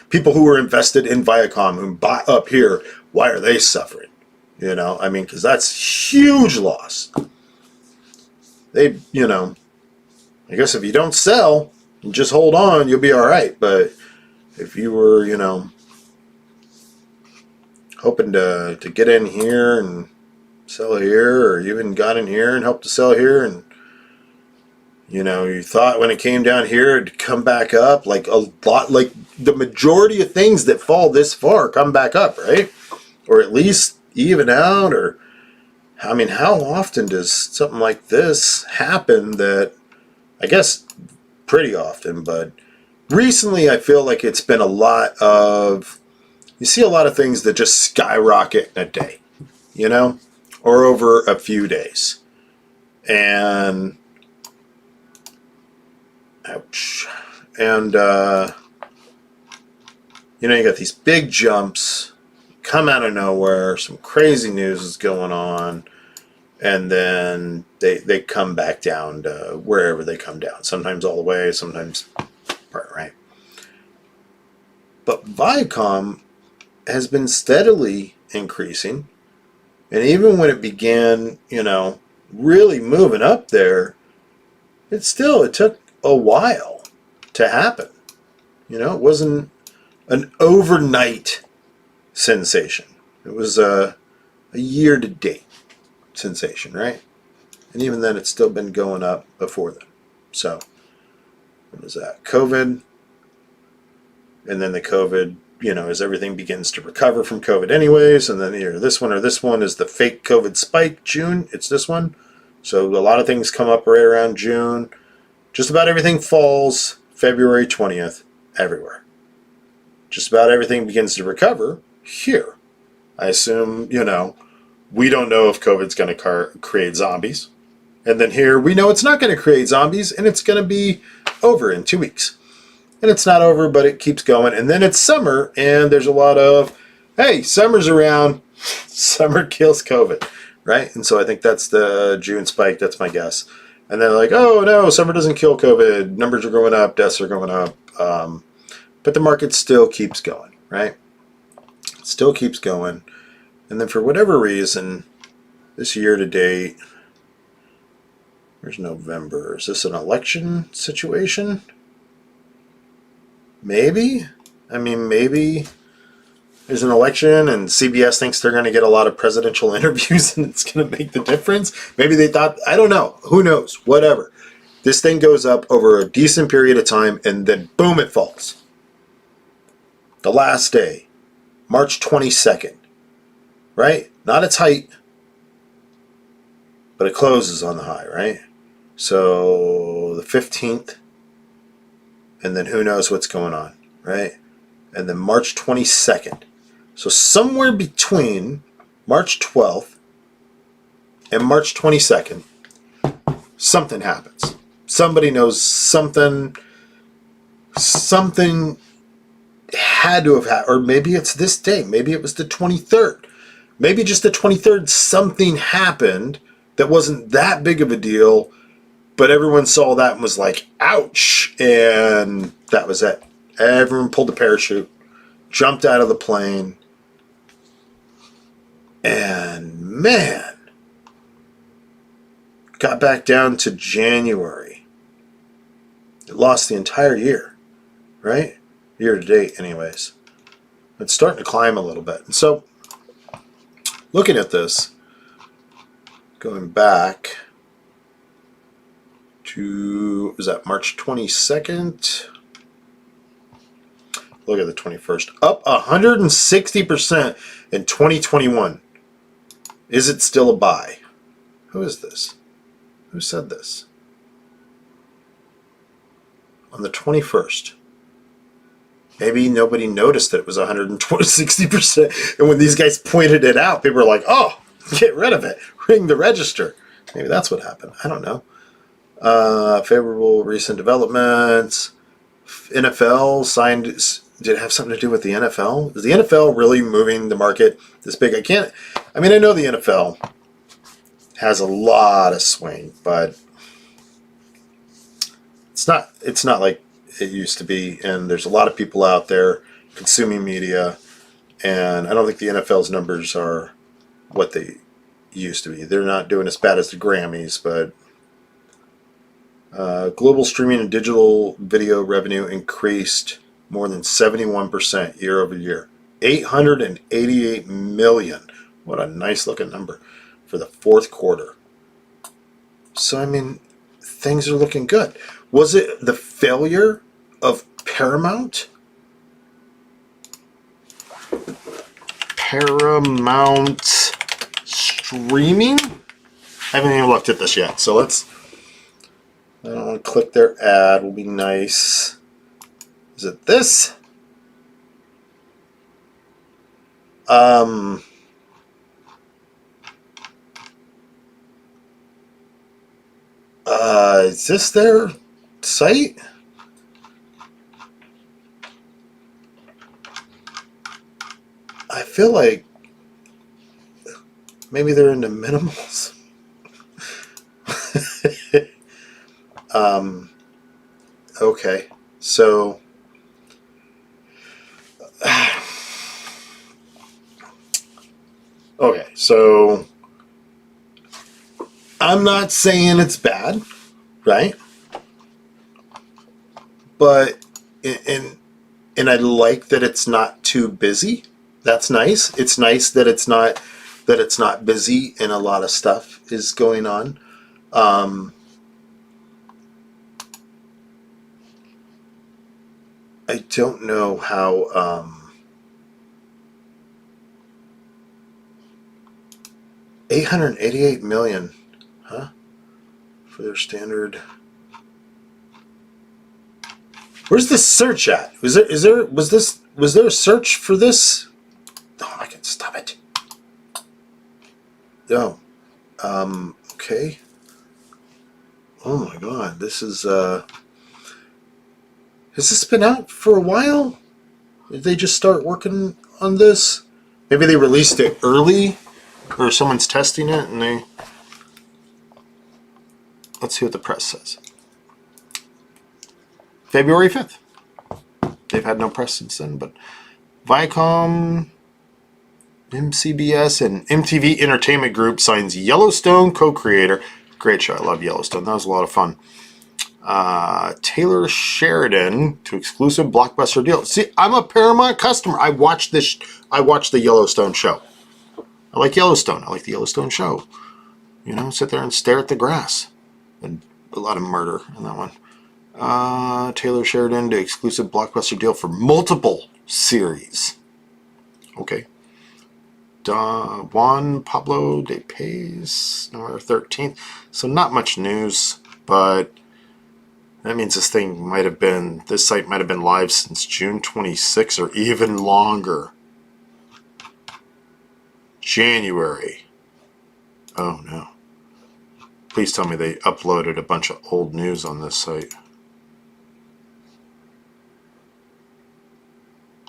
people who are invested in Viacom who buy up here, why are they suffering? I mean, because that's huge loss. They, I guess if you don't sell and just hold on, you'll be all right. But if you were, hoping to get in here and sell here, or you even got in here and helped to sell here, and you thought when it came down here it'd come back up, like a lot, like the majority of things that fall this far come back up, right? Or at least even out. Or I mean, how often does something like this happen? That I guess pretty often, but recently I feel like it's been a lot of, you see a lot of things that just skyrocket in a day, or over a few days. And ouch. And you got these big jumps come out of nowhere, some crazy news is going on, and then they come back down to wherever they come down. Sometimes all the way, sometimes part, right? But Viacom has been steadily increasing, and even when it began, really moving up there, it took a while to happen. It wasn't an overnight sensation. It was a year-to-date sensation, right? And even then, it's still been going up before then. So, what was that? COVID, and then the COVID, as everything begins to recover from COVID anyways, and then either this one or this one is the fake COVID spike, June, it's this one. So a lot of things come up right around June. Just about everything falls February 20th everywhere. Just about everything begins to recover here. I assume, we don't know if COVID's going to create zombies. And then here, we know it's not going to create zombies, and it's going to be over in 2 weeks. And it's not over, but it keeps going. And then it's summer, and there's a lot of, hey, summer's around. Summer kills COVID, right? And so I think that's the June spike. That's my guess. And they're like, oh, no, summer doesn't kill COVID. Numbers are going up. Deaths are going up. But the market still keeps going, right? It still keeps going. And then for whatever reason, this year to date, where's November? Is this an election situation? Maybe. I mean, maybe there's an election and CBS thinks they're going to get a lot of presidential interviews and it's going to make the difference. Maybe they thought, I don't know. Who knows? Whatever. This thing goes up over a decent period of time and then boom, it falls. The last day, March 22nd, right? Not its height, but it closes on the high, right? So the 15th, and then who knows what's going on, right? And then March 22nd. So somewhere between March 12th and March 22nd, something happens. Somebody knows something had to have happened. Or maybe it's this day. Maybe it was the 23rd. Maybe just the 23rd, something happened that wasn't that big of a deal, But everyone saw that and was like, ouch. And that was it. Everyone pulled the parachute, jumped out of the plane. And man, got back down to January. It lost the entire year, right? Year to date, anyways. It's starting to climb a little bit. And so, looking at this, going back to, was that March 22nd? Look at the 21st. Up 160% in 2021. Is it still a buy? Who is this? Who said this? On the 21st. Maybe nobody noticed that it was 160%. And when these guys pointed it out, people were like, oh, get rid of it. Ring the register. Maybe that's what happened. I don't know. Favorable recent developments. NFL signed. Did it have something to do with the NFL? Is the NFL really moving the market this big? I know the NFL has a lot of swing, but it's not like it used to be, and there's a lot of people out there consuming media, and I don't think the NFL's numbers are what they used to be. They're not doing as bad as the Grammys, but global streaming and digital video revenue increased more than 71% year over year. 888 million. What a nice looking number for the fourth quarter. So, things are looking good. Was it the failure of Paramount? Paramount streaming? I haven't even looked at this yet. So I don't want to click their ad. Will be nice. Is it this? Is this their site? I feel like maybe they're into minimals. Okay, so okay, so I'm not saying it's bad, right? But and I like that it's not too busy. That's nice. It's nice that it's not busy and a lot of stuff is going on. I don't know how 888 million, huh? For their standard. Where's the search at? Was there a search for this? Oh, I can stop it. No. Okay. Oh my God, this is has this been out for a while? Did they just start working on this? Maybe they released it early, or someone's testing it, and they. Let's see what the press says. February 5th. They've had no press since then, but Viacom, MCBS, and MTV Entertainment Group signs Yellowstone co-creator. Great show. I love Yellowstone. That was a lot of fun. Taylor Sheridan to exclusive blockbuster deal. See, I'm a Paramount customer. I watched the Yellowstone show. I like Yellowstone. I like the Yellowstone show. Sit there and stare at the grass. And a lot of murder in that one. Taylor Sheridan to exclusive blockbuster deal for multiple series. Okay. Juan Pablo de Paz, November 13th. So not much news, but that means this site might have been live since June 26 or even longer. January. Oh no. Please tell me they uploaded a bunch of old news on this site.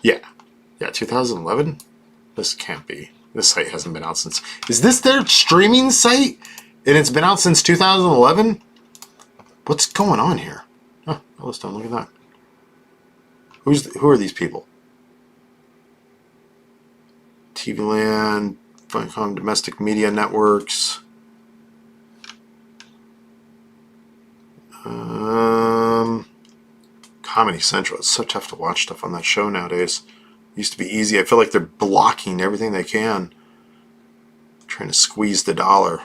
Yeah, 2011? This can't be. This site hasn't been out since. Is this their streaming site? And it's been out since 2011? What's going on here? Oh, Yellowstone, look at that. Who are these people? TV Land, Viacom Domestic Media Networks. Comedy Central. It's so tough to watch stuff on that show nowadays. It used to be easy. I feel like they're blocking everything they can. Trying to squeeze the dollar.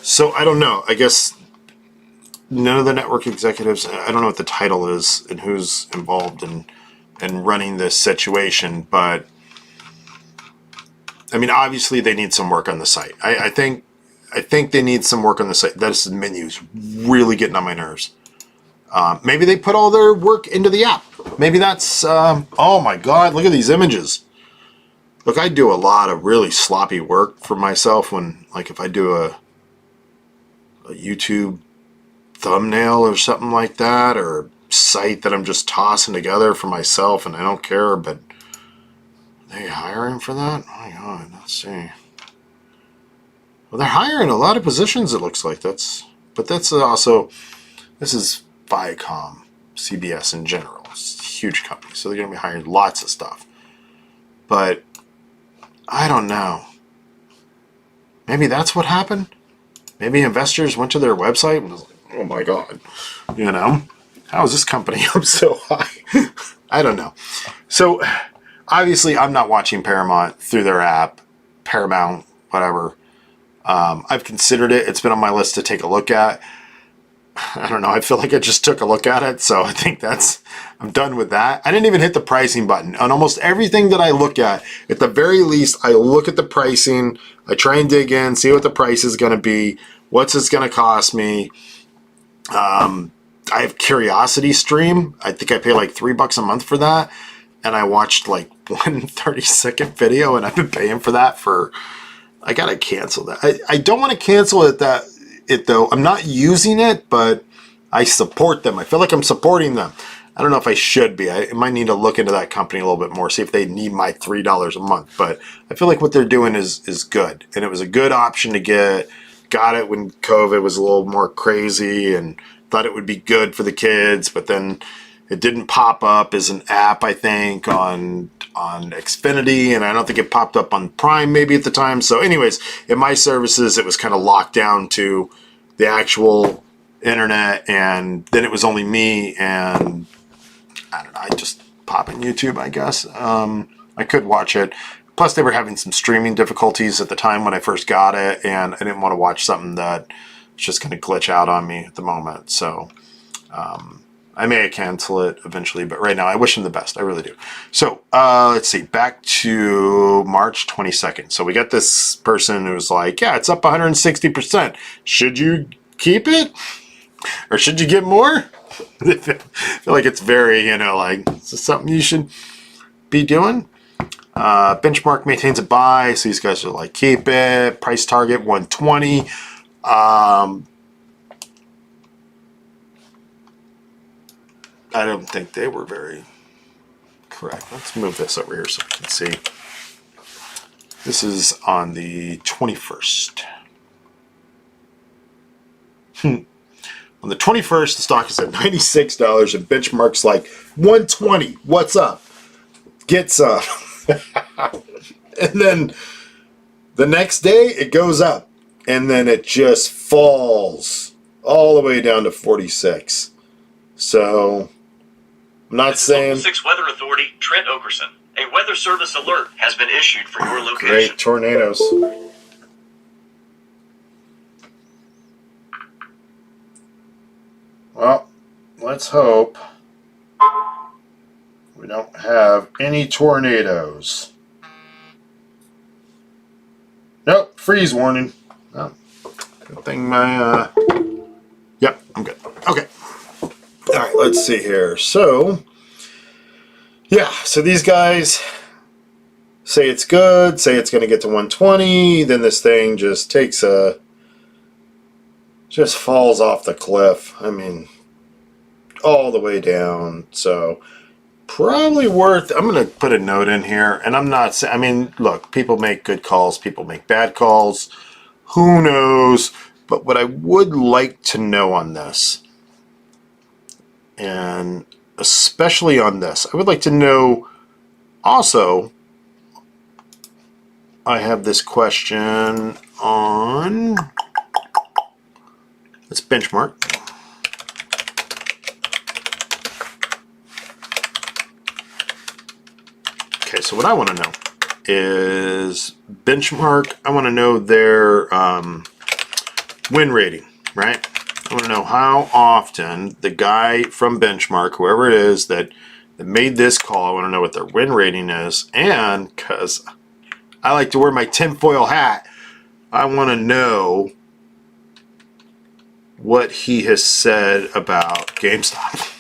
So I don't know. I guess none of the network executives, I don't know what the title is and who's involved in running this situation, but I mean, obviously they need some work on the site. I think they need some work on the site. This menu's really getting on my nerves. Maybe they put all their work into the app. Maybe that's, oh my God, look at these images. Look, I do a lot of really sloppy work for myself when, like, if I do a YouTube thumbnail or something like that, or a site that I'm just tossing together for myself and I don't care, but are they hiring for that? Oh my God, let's see. Well, they're hiring a lot of positions, it looks like. But that's also, this is Viacom, CBS in general. It's a huge company, so they're going to be hiring lots of stuff. But I don't know. Maybe that's what happened. Maybe investors went to their website and was like, oh my God, you know, how is this company up so high? I don't know. So obviously I'm not watching Paramount through their app, Paramount, whatever. I've considered it. It's been on my list to take a look at. I don't know. I feel like I just took a look at it. So I think I'm done with that. I didn't even hit the pricing button. On almost everything that I look at the very least, I look at the pricing. I try and dig in, see what the price is going to be. What's this going to cost me? I have Curiosity Stream. I think I pay like $3 a month for that. And I watched like one 30-second video, and I've been paying for that for, I got to cancel that. I don't want to cancel it though. I'm not using it, but I support them. I feel like I'm supporting them. I don't know if I should be. I might need to look into that company a little bit more, see if they need my $3 a month. But I feel like what they're doing is good. And it was a good option to get. Got it when COVID was a little more crazy and thought it would be good for the kids. But then it didn't pop up as an app, I think, on Xfinity. And I don't think it popped up on Prime maybe at the time. So anyways, in my services, it was kind of locked down to the actual internet. And then it was only me and I don't know, I just pop in YouTube, I guess. I could watch it. Plus, they were having some streaming difficulties at the time when I first got it, and I didn't want to watch something that was just going to glitch out on me at the moment. So I may cancel it eventually, but right now I wish them the best. I really do. So let's see. Back to March 22nd. So we got this person who's like, yeah, it's up 160%. Should you keep it? Or should you get more? I feel like it's very, like, is this something you should be doing? Benchmark maintains a buy, so these guys are like, keep it. Price target 120. I don't think they were very correct. Let's move this over here so we can see. This is on the 21st. On the 21st, the stock is at $96 and benchmark's like 120. What's up? Get some. And then the next day it goes up and then it just falls all the way down to 46. So I'm not saying. Local 6 Weather Authority, Trent Okerson. A weather service alert has been issued for your location. Great tornadoes. Well, let's hope we don't have any tornadoes. Nope, freeze warning. Oh, good thing my, yep, I'm good. Okay. All right, let's see here. So, yeah, so these guys say it's good, say it's going to get to 120, then this thing just takes just falls off the cliff. I mean, all the way down. So probably worth, I'm going to put a note in here, and I'm not saying, I mean, look, people make good calls, people make bad calls, who knows, but what I would like to know on this, and especially on this, I would like to know also, I have this question on, let's benchmark. Okay, so what I want to know is benchmark. I want to know their win rating, right? I want to know how often the guy from benchmark, whoever it is that made this call, I want to know what their win rating is. And because I like to wear my tinfoil hat, I want to know what he has said about GameStop.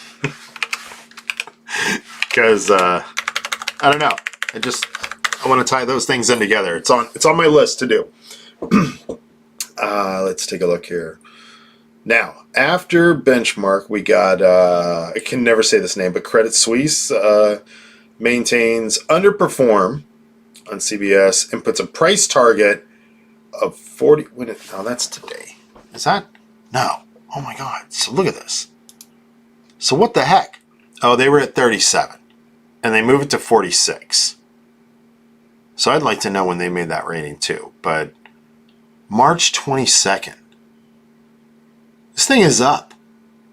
Because I don't know. I want to tie those things in together. It's on my list to do. Let's take a look here. Now, after benchmark, we got I can never say this name, but Credit Suisse maintains underperform on CBS and puts a price target of 40. No, that's today. Is that? No. Oh my God. So look at this. So what the heck? Oh, they were at 37 and they moved it to 46. So I'd like to know when they made that rating too. But March 22nd. This thing is up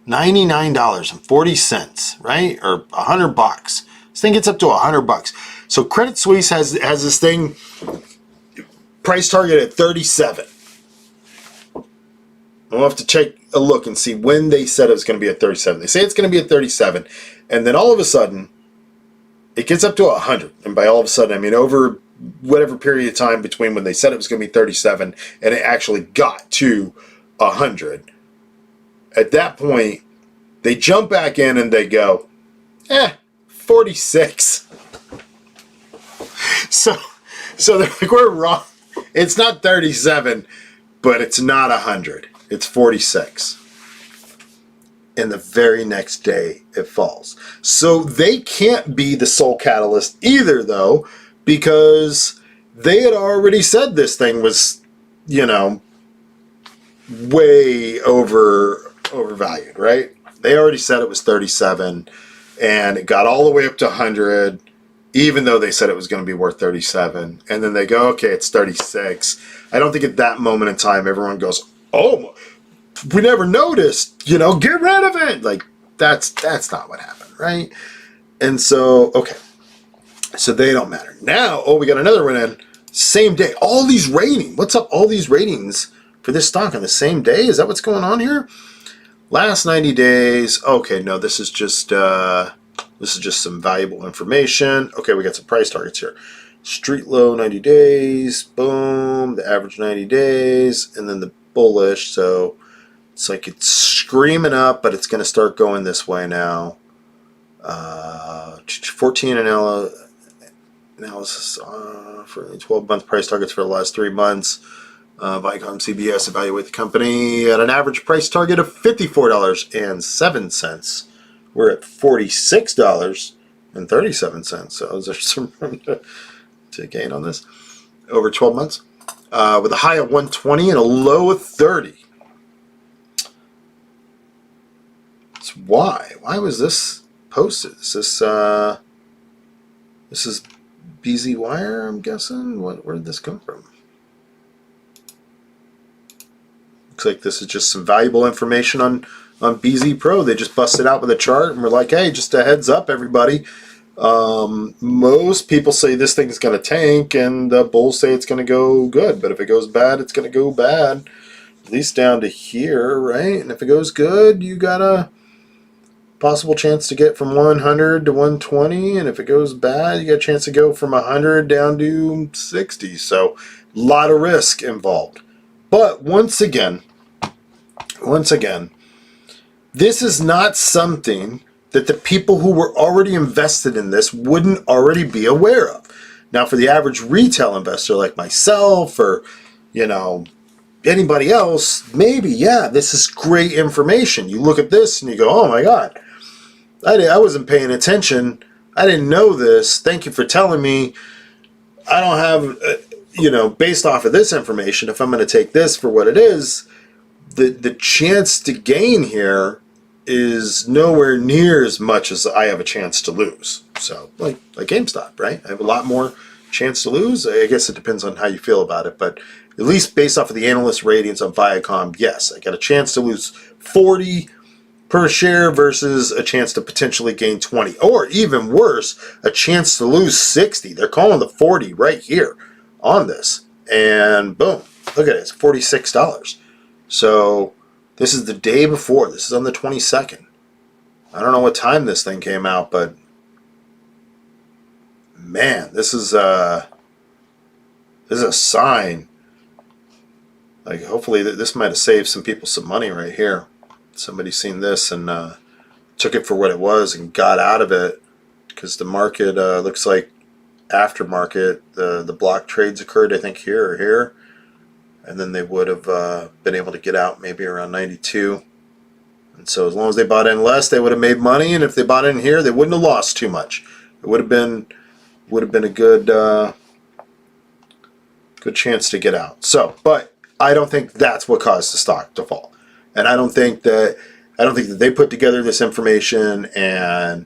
$99.40, right? Or $100. This thing gets up to $100. So Credit Suisse has this thing price target at 37. We'll have to take a look and see when they said it was going to be at 37. They say it's going to be at 37, and then all of a sudden it gets up to 100. And by all of a sudden, I mean over whatever period of time between when they said it was going to be 37 and it actually got to 100. At that point, they jump back in and they go, 46. So they're like, we're wrong. It's not 37, but it's not 100. It's 46. And the very next day, it falls. So they can't be the sole catalyst either, though, because they had already said this thing was, way overvalued, right? They already said it was 37, and it got all the way up to 100, even though they said it was going to be worth 37. And then they go, okay, it's 36. I don't think at that moment in time everyone goes, oh, we never noticed, get rid of it. Like, that's not what happened, right? And so, okay. So they don't matter. Now, we got another one in. Same day. All these ratings. What's up? All these ratings for this stock on the same day? Is that what's going on here? Last 90 days. Okay, no, this is just some valuable information. Okay, we got some price targets here. Street low 90 days. Boom. The average 90 days. And then the bullish. So it's like it's screaming up, but it's going to start going this way now. 14 analysis for 12-month price targets for the last 3 months. Viacom CBS evaluate the company at an average price target $54.07. We're at $46.37. So is there some room to gain on this over 12 months? With a high of 120 and a low of 30. It's why? Why was this posted? Is this is BZ Wire, I'm guessing? Where did this come from? Looks like this is just some valuable information on BZ Pro. They just busted out with a chart and we're like, hey, just a heads up, everybody. Most people say this thing's going to tank and the bulls say it's going to go good. But if it goes bad, it's going to go bad. At least down to here, right? And if it goes good, you got a possible chance to get from 100 to 120. And if it goes bad, you got a chance to go from 100 down to 60. So a lot of risk involved. But once again, this is not something that the people who were already invested in this wouldn't already be aware of. Now, for the average retail investor like myself or, anybody else, maybe, yeah, this is great information. You look at this and you go, oh my God, I wasn't paying attention I didn't know this. Thank you for telling me. I don't have, based off of this information, if I'm going to take this for what it is, the chance to gain here is nowhere near as much as I have a chance to lose. So, like GameStop, right? I have a lot more chance to lose. I guess it depends on how you feel about it, but at least based off of the analyst ratings on Viacom, yes, I got a chance to lose 40 per share versus a chance to potentially gain 20, or even worse, a chance to lose 60. They're calling the 40 right here on this, and boom, look at it, it's $46. So this is the day before. This is on the 22nd. I don't know what time this thing came out, but man, this is a sign. Like, hopefully this might have saved some people some money right here. Somebody seen this and took it for what it was and got out of it, because the market looks like aftermarket. The block trades occurred, I think, here or here, and then they would have been able to get out maybe around 92. And so as long as they bought in less, they would have made money, and if they bought in here, they wouldn't have lost too much. It would have been a good chance to get out. So, but I don't think that's what caused the stock to fall. And I don't think that they put together this information, and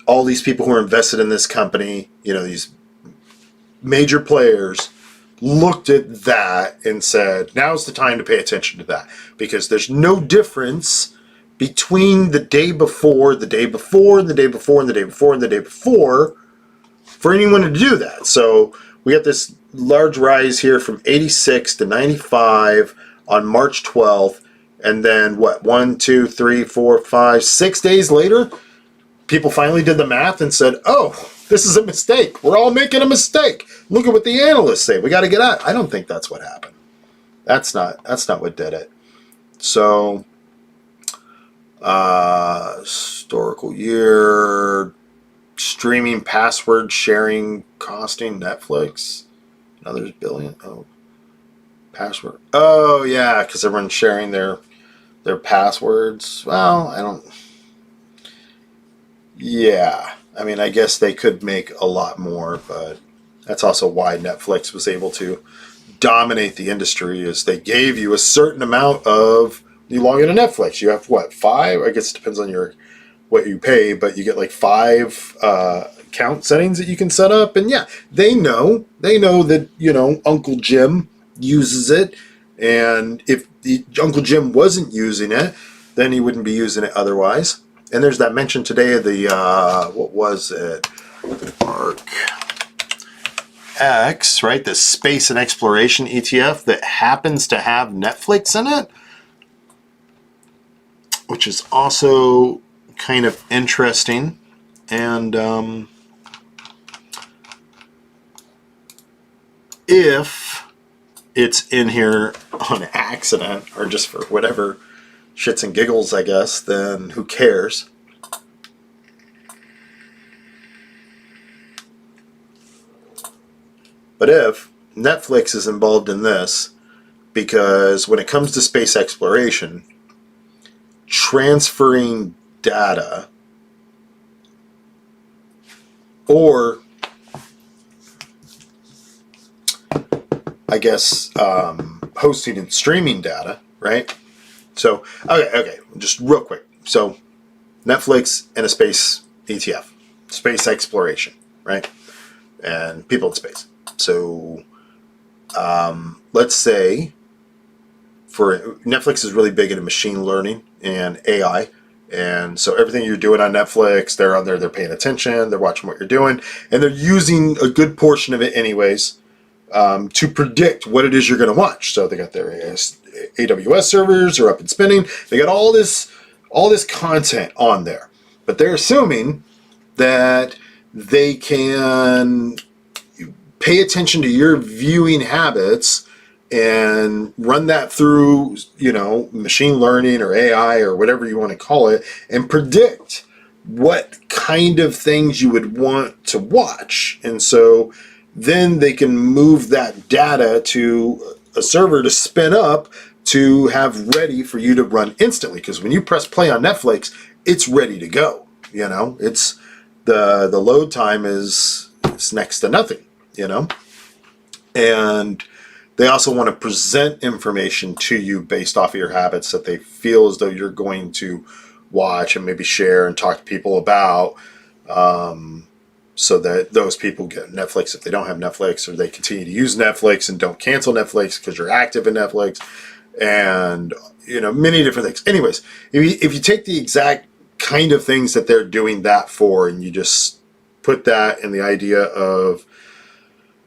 all these people who are invested in this company, these major players, looked at that and said, now's the time to pay attention to that, because there's no difference between the day before, the day before, and the day before, and the day before, and the day before for anyone to do that. So we got this large rise here from 86 to 95 on March 12th. And then what, 1, 2, 3, 4, 5, 6 days later, people finally did the math and said, oh, this is a mistake. We're all making a mistake. Look at what the analysts say. We got to get out. I don't think that's what happened. That's not what did it. So, historical year, streaming password sharing costing Netflix, another billion. Oh, password. Oh yeah, because everyone's sharing their passwords. Well, yeah, I mean, I guess they could make a lot more, but that's also why Netflix was able to dominate the industry, is they gave you a certain amount of, you log into Netflix, you have what, 5? I guess it depends on what you pay, but you get like 5 account settings that you can set up, and yeah, they know that, Uncle Jim uses it, and if Uncle Jim wasn't using it, then he wouldn't be using it otherwise. And there's that mention today of the what was it, ARC X, right, the space and exploration ETF that happens to have Netflix in it, which is also kind of interesting. And if it's in here on accident or just for whatever shits and giggles, I guess, then who cares? But if Netflix is involved in this, because when it comes to space exploration, transferring data or I guess hosting and streaming data, right? So, okay, just real quick. So, Netflix and a space ETF, space exploration, right? And people in space. So, let's say Netflix is really big into machine learning and AI. And so everything you're doing on Netflix, they're on there, they're paying attention, they're watching what you're doing, and they're using a good portion of it anyways to predict what it is you're going to watch. So they got their AWS servers are up and spinning. They got all this content on there, but they're assuming that they can pay attention to your viewing habits and run that through, machine learning or AI or whatever you want to call it, and predict what kind of things you would want to watch. And so then they can move that data to a server to spin up to have ready for you to run instantly. Because when you press play on Netflix, it's ready to go. the load time is next to nothing, you know? And they also want to present information to you based off of your habits that they feel as though you're going to watch and maybe share and talk to people about, so that those people get Netflix if they don't have Netflix, or they continue to use Netflix and don't cancel Netflix because you're active in Netflix, and, you know, many different things. Anyways, if you take the exact kind of things that they're doing that for, and you just put that in the idea of,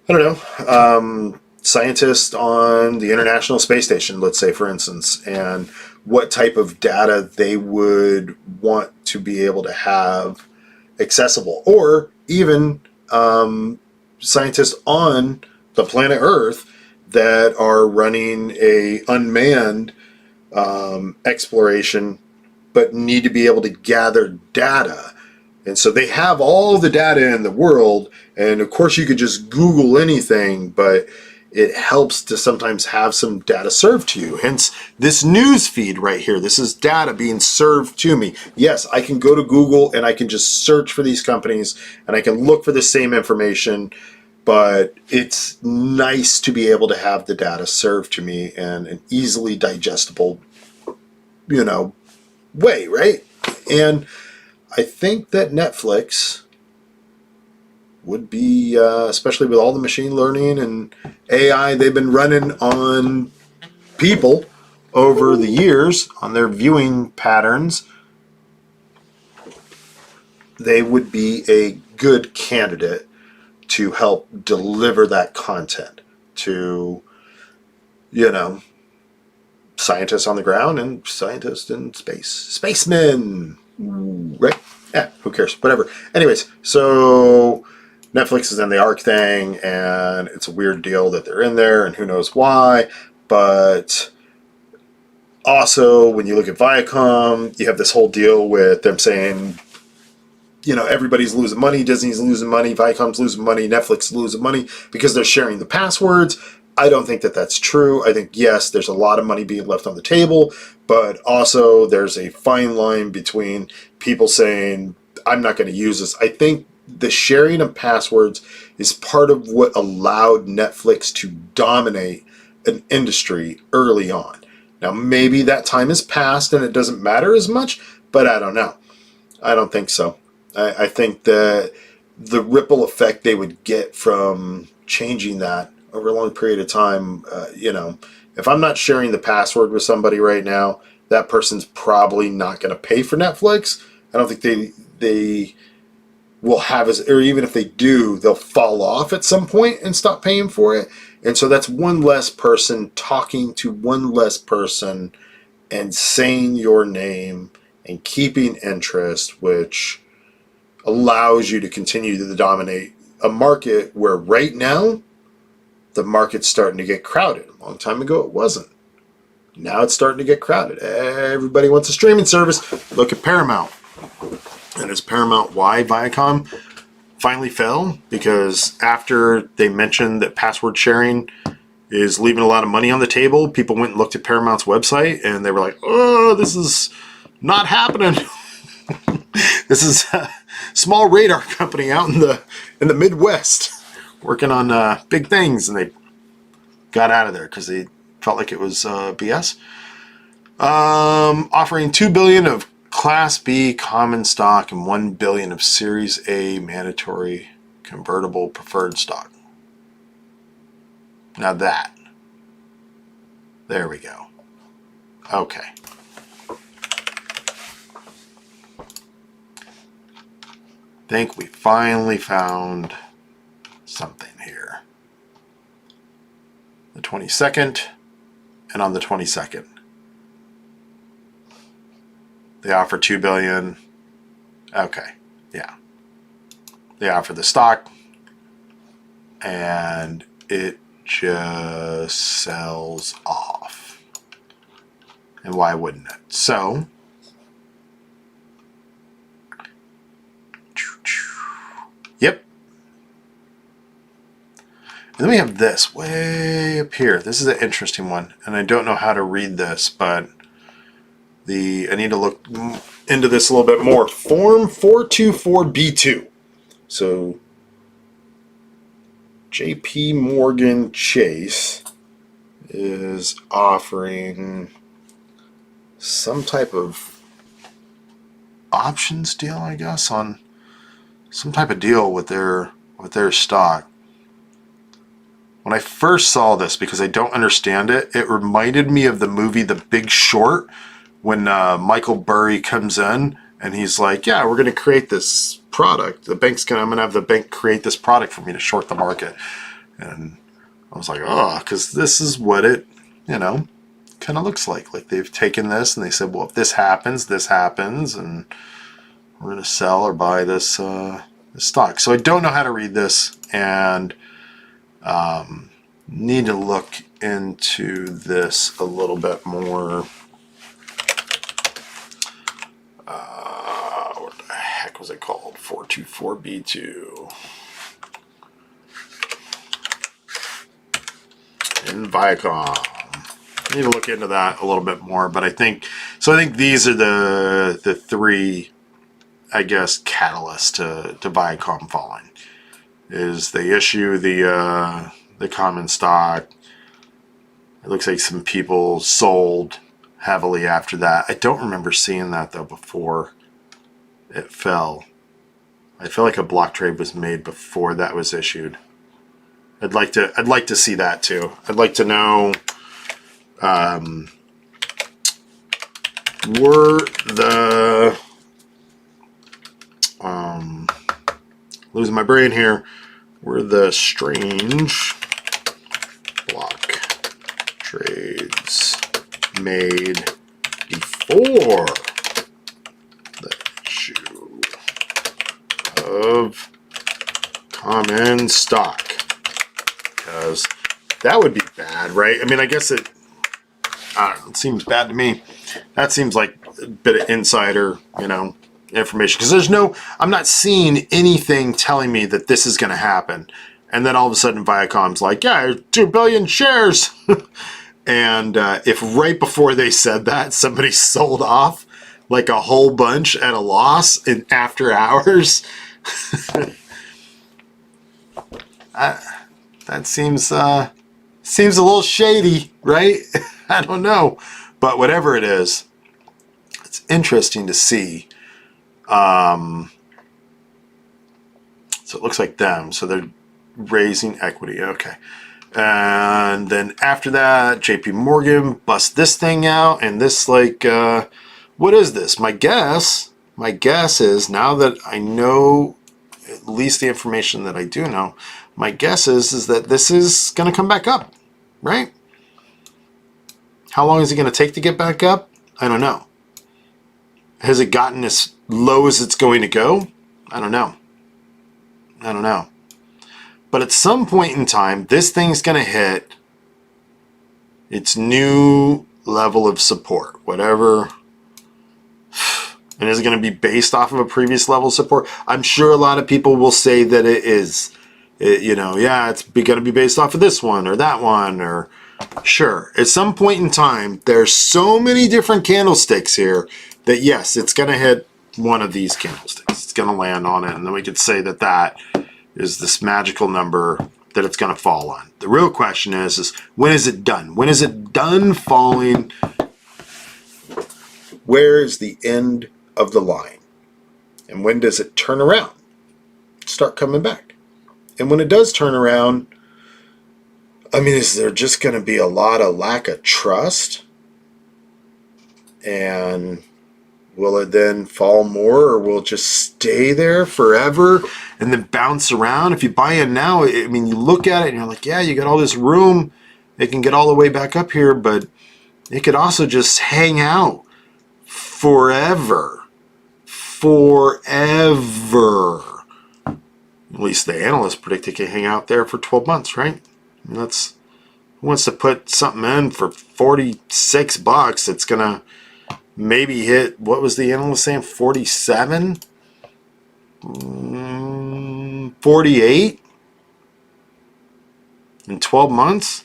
I don't know, scientists on the International Space Station, let's say, for instance, and what type of data they would want to be able to have accessible, or even scientists on the planet Earth that are running a unmanned exploration, but need to be able to gather data. And so they have all the data in the world, and of course you could just Google anything, but it helps to sometimes have some data served to you. Hence this news feed right here. This is data being served to me. Yes, I can go to Google and I can just search for these companies and I can look for the same information, but it's nice to be able to have the data served to me in an easily digestible, you know, way, right? And I think that Netflix would be, especially with all the machine learning and AI they've been running on people over the years, on their viewing patterns, they would be a good candidate to help deliver that content to, you know, scientists on the ground and scientists in space. Spacemen! Right? Yeah, who cares? Whatever. Anyways, so Netflix is in the ARC thing, and it's a weird deal that they're in there, and who knows why. But also, when you look at Viacom, you have this whole deal with them saying, you know, everybody's losing money, Disney's losing money, Viacom's losing money, Netflix is losing money because they're sharing the passwords. I don't think that that's true. I think, yes, there's a lot of money being left on the table, but also there's a fine line between people saying, I'm not going to use this. I think the sharing of passwords is part of what allowed Netflix to dominate an industry early on. Now, maybe that time has passed and it doesn't matter as much, but I don't know. I don't think so. I think that the ripple effect they would get from changing that over a long period of time, you know, if I'm not sharing the password with somebody right now, that person's probably not going to pay for Netflix. I don't think they will have as, or even if they do, they'll fall off at some point and stop paying for it. And so that's one less person talking to one less person and saying your name and keeping interest, which allows you to continue to dominate a market where right now the market's starting to get crowded. A long time ago it wasn't. Now it's starting to get crowded. Everybody wants a streaming service. Look at Paramount. And is Paramount why Viacom finally fell? Because after they mentioned that password sharing is leaving a lot of money on the table, people went and looked at Paramount's website and they were like, oh, this is not happening. This is a small radar company out in the Midwest working on big things, and they got out of there because they felt like it was BS. Offering $2 billion of Class B common stock and $1 billion of Series A mandatory convertible preferred stock. Now that, there we go. Okay. Think we finally found something here. The 22nd, and on the 22nd, they offer $2 billion. Okay, yeah. They offer the stock, and it just sells off. And why wouldn't it? So, yep. And then we have this way up here. This is an interesting one, and I don't know how to read this, but I need to look into this a little bit more. Form 424B2. So JP Morgan Chase is offering some type of options deal, I guess, on some type of deal with their stock. When I first saw this, because I don't understand it, it reminded me of the movie The Big Short, when Michael Burry comes in and he's like, yeah, we're going to create this product. I'm going to have the bank create this product for me to short the market. And I was like, oh, because this is what it, kind of looks like. Like they've taken this and they said, well, if this happens, and we're going to sell or buy this, this stock. So I don't know how to read this, and need to look into this a little bit more. What the heck was it called? 424B2. In Viacom. Need to look into that a little bit more, but I think these are the three, I guess, catalysts to Viacom falling. Is they issue the common stock. It looks like some people sold heavily after that. I don't remember seeing that though before it fell. I feel like a block trade was made before that was issued. I'd like to see that too. I'd like to know were the losing my brain here. Were the strange block trades made before the issue of common stock? Because that would be bad, right? I mean, I guess it seems bad to me. That seems like a bit of insider, information. Because I'm not seeing anything telling me that this is going to happen. And then all of a sudden Viacom's like, yeah, 2 billion shares. And if right before they said that, somebody sold off like a whole bunch at a loss in after hours, that seems a little shady, right? I don't know. But whatever it is, it's interesting to see. So it looks like them. So they're raising equity. Okay. And then after that, JP Morgan busts this thing out. And this what is this? My guess is, now that I know at least the information that I do know, my guess is that this is going to come back up, right? How long is it going to take to get back up? I don't know. Has it gotten as low as it's going to go? I don't know. But at some point in time, this thing's going to hit its new level of support, whatever. And is it going to be based off of a previous level of support? I'm sure a lot of people will say that it is. It's going to be based off of this one or that one, or sure. At some point in time, there's so many different candlesticks here that yes, it's going to hit one of these candlesticks. It's going to land on it, and then we could say that that is this magical number that it's going to fall on. The real question is when is it done? When is it done falling? Where is the end of the line? And when does it turn around? Start coming back. And when it does turn around, I mean, is there just going to be a lot of lack of trust? And will it then fall more, or will it just stay there forever and then bounce around? If you buy in now, I mean, you look at it and you're like, yeah, you got all this room. It can get all the way back up here, but it could also just hang out forever. At least the analysts predict it can hang out there for 12 months, right? And that's, who wants to put something in for $46? It's going to maybe hit, what was the analyst saying, 47? 48? In 12 months?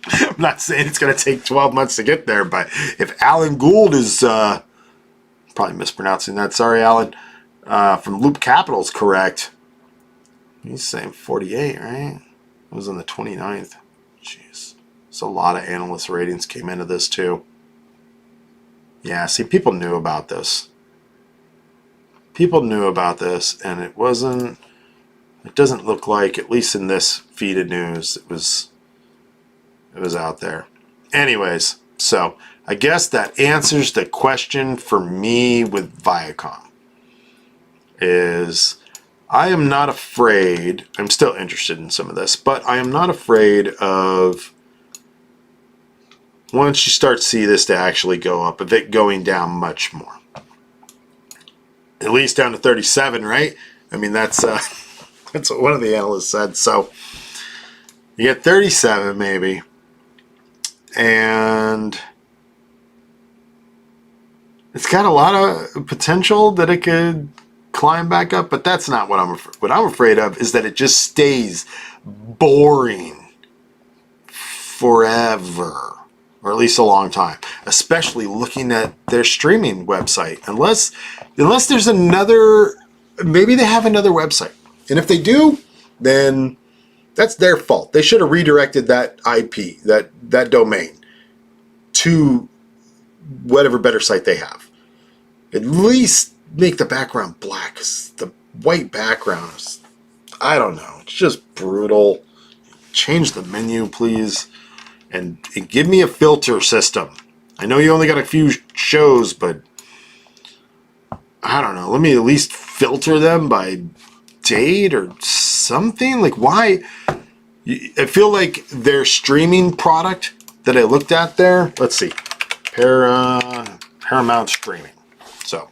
I'm not saying it's going to take 12 months to get there, but if Alan Gould is, probably mispronouncing that, sorry, Alan, from Loop Capital is correct, he's saying 48, right? It was on the 29th. Jeez. So a lot of analyst ratings came into this too. Yeah, see, people knew about this. People knew about this, and it doesn't look like, at least in this feed of news, it was out there. Anyways, so I guess that answers the question for me with Viacom. Is I am not afraid, I'm still interested in some of this, but I am not afraid of, once you start to see this to actually go up, of it going down much more. At least down to 37, right? I mean, that's what one of the analysts said. So you get 37 maybe, and it's got a lot of potential that it could climb back up, but that's not what I'm afraid. What I'm afraid of is that it just stays boring forever, or at least a long time, especially looking at their streaming website. Unless there's another, maybe they have another website. And if they do, then that's their fault. They should have redirected that IP, that domain, to whatever better site they have. At least make the background black, 'cause the white background is, I don't know, it's just brutal. Change the menu, please. And give me a filter system. I know you only got a few shows, but I don't know. Let me at least filter them by date or something. Like, why? I feel like their streaming product that I looked at there. Let's see. Paramount streaming. So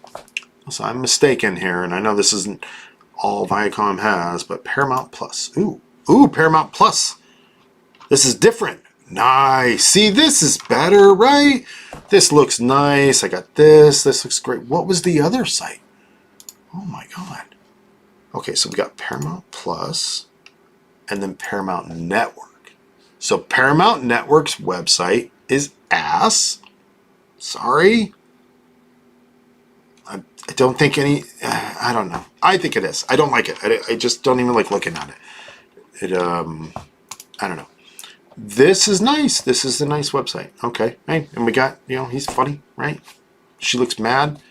I'm mistaken here, and I know this isn't all Viacom has, but Paramount Plus. Ooh, Paramount Plus. This is different. Nice. See, this is better, right? This looks nice. I got this. This looks great. What was the other site? Oh my God. Okay, so we got Paramount Plus and then Paramount Network. So Paramount Network's website is ass. Sorry. I don't think I don't know. I think it is. I don't like it. I just don't even like looking at it. I don't know. This is nice. This is a nice website. Okay. Hey, and we got, he's funny, right? She looks mad.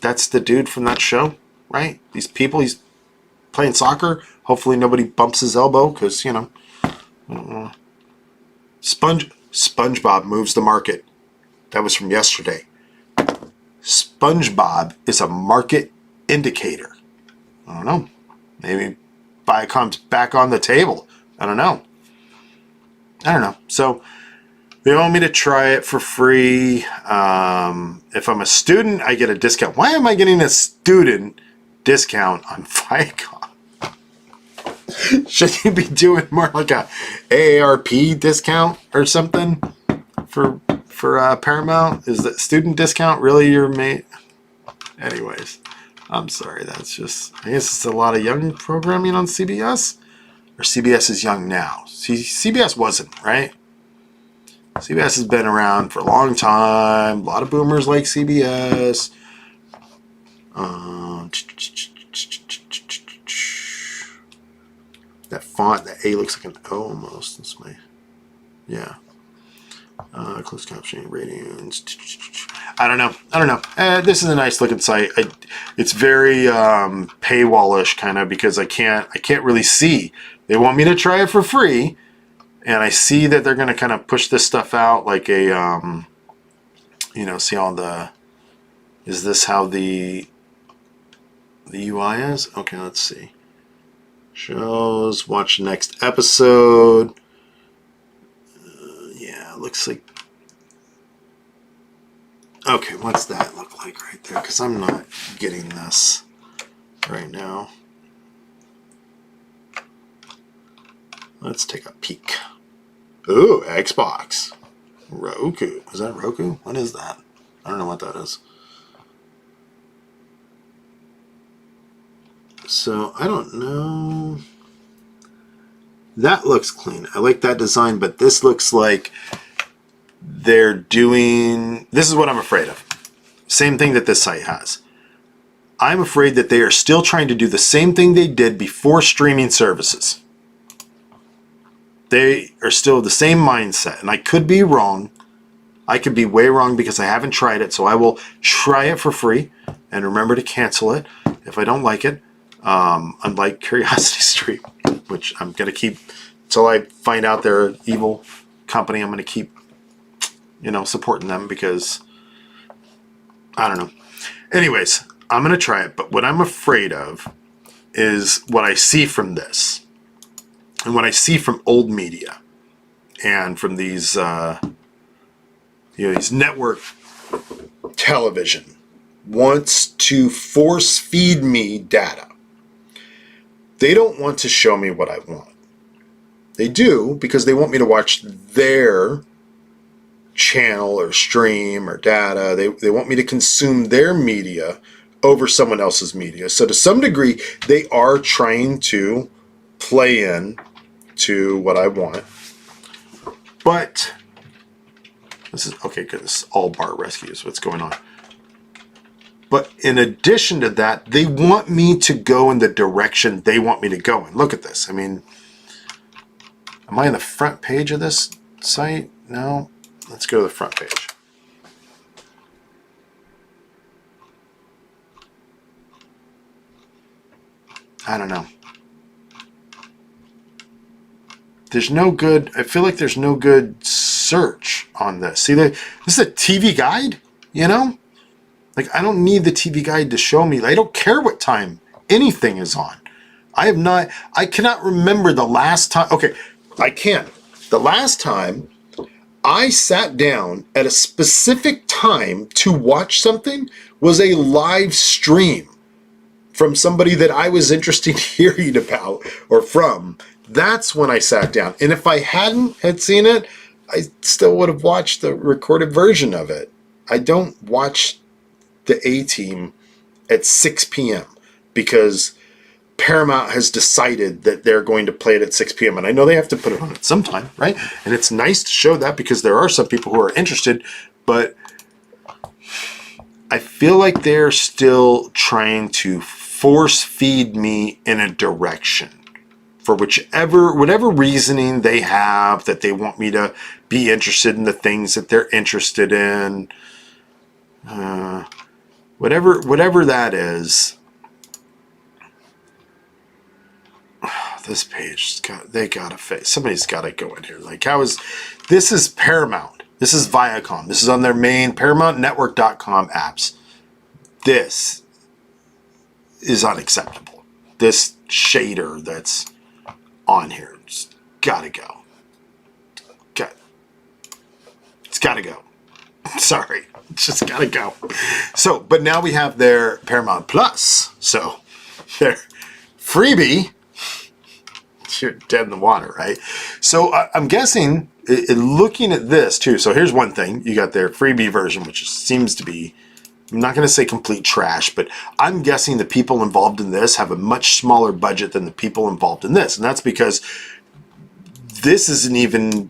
That's the dude from that show, right? These people, he's playing soccer. Hopefully nobody bumps his elbow, because, I don't know. SpongeBob moves the market. That was from yesterday. SpongeBob is a market indicator. I don't know. Maybe Viacom's back on the table. I don't know. So they want me to try it for free. If I'm a student, I get a discount. Why am I getting a student discount on Viacom? Should you be doing more like a AARP discount or something for Paramount? Is the student discount really your mate? Anyways, I'm sorry. That's just, I guess it's a lot of young programming on CBS. Or CBS is young now. See, CBS wasn't, right? CBS has been around for a long time. A lot of boomers like CBS. That font, that A looks like an O almost. That's my, yeah. Closed captioning ratings. I don't know. This is a nice looking site. It's very paywallish kind of, because I can't really see. They want me to try it for free, and I see that they're going to kind of push this stuff out like a see all the. Is this how the UI is? Okay, let's see. Shows. Watch next episode. Yeah, looks like. Okay, what's that look like right there? Because I'm not getting this right now. Let's take a peek. Ooh, Xbox. Roku. Is that Roku? What is that? I don't know what that is. So, I don't know. That looks clean. I like that design, but this looks like they're doing... This is what I'm afraid of. Same thing that this site has. I'm afraid that they are still trying to do the same thing they did before streaming services. They are still the same mindset, and I could be wrong. I could be way wrong because I haven't tried it, so I will try it for free and remember to cancel it if I don't like it. Unlike Curiosity Stream, which I'm going to keep until I find out they're an evil company. I'm going to keep, supporting them because I don't know. Anyways, I'm going to try it, but what I'm afraid of is what I see from this and what I see from old media and from these, these network television wants to force feed me data. They don't want to show me what I want. They do because they want me to watch their channel or stream or data. They want me to consume their media over someone else's media. So to some degree, they are trying to play in to what I want. But this is okay, good. This is all bar rescues. What's going on? But in addition to that, they want me to go in the direction they want me to go in. Look at this. I mean, am I on the front page of this site? No. Let's go to the front page. I don't know. There's no good, I feel like there's no good search on this. See, this is a TV guide, Like, I don't need the TV guide to show me. I don't care what time anything is on. I cannot remember the last time. Okay, I can. The last time I sat down at a specific time to watch something was a live stream from somebody that I was interested in hearing about or from. That's when I sat down. And if I hadn't had seen it, I still would have watched the recorded version of it. I don't watch the A-Team at 6 p.m. because Paramount has decided that they're going to play it at 6 p.m. And I know they have to put it on at some time, right? And it's nice to show that because there are some people who are interested, but I feel like they're still trying to force feed me in a direction for whatever reasoning they have that they want me to be interested in the things that they're interested in. Whatever that is. This page, they gotta fix. Somebody's gotta go in here. Like, this is Paramount. This is Viacom. This is on their main ParamountNetwork.com apps. This is unacceptable. This shader that's on here just gotta go. It's gotta go. Sorry, it's just gotta go. So, but now we have their Paramount Plus. So, their freebie. You're dead in the water, right? So I'm guessing, looking at this too. So here's one thing. You got their freebie version, which seems to be, I'm not going to say complete trash, but I'm guessing the people involved in this have a much smaller budget than the people involved in this. And that's because this isn't even,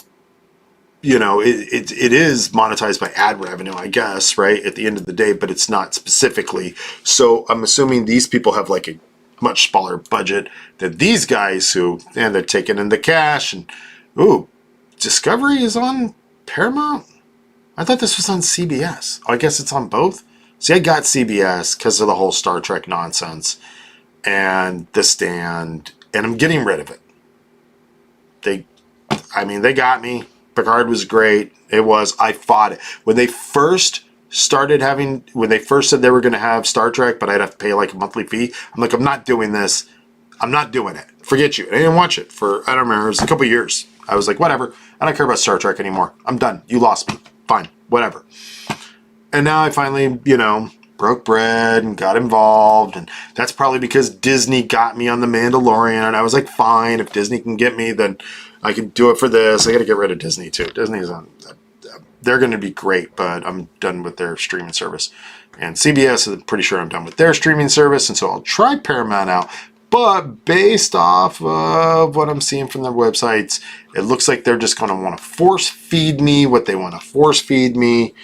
it is monetized by ad revenue, I guess, right? At the end of the day, but it's not specifically. So I'm assuming these people have like a much smaller budget than these guys and they're taking in the cash. And Discovery is on Paramount? I thought this was on CBS. Oh, I guess it's on both. See, I got CBS because of the whole Star Trek nonsense and The Stand, and I'm getting rid of it. They got me. Picard was great. I fought it. When they first said they were going to have Star Trek, but I'd have to pay like a monthly fee, I'm like, I'm not doing this. I'm not doing it. Forget you. I didn't watch it for, I don't remember, it was a couple of years. I was like, whatever. I don't care about Star Trek anymore. I'm done. You lost me. Fine. Whatever. And now I finally, broke bread and got involved. And that's probably because Disney got me on The Mandalorian. And I was like, fine, if Disney can get me, then I can do it for this. I got to get rid of Disney too. Disney's on, they're going to be great, but I'm done with their streaming service. And CBS, I'm pretty sure I'm done with their streaming service. And so I'll try Paramount out. But based off of what I'm seeing from their websites, it looks like they're just going to want to force feed me what they want to force feed me.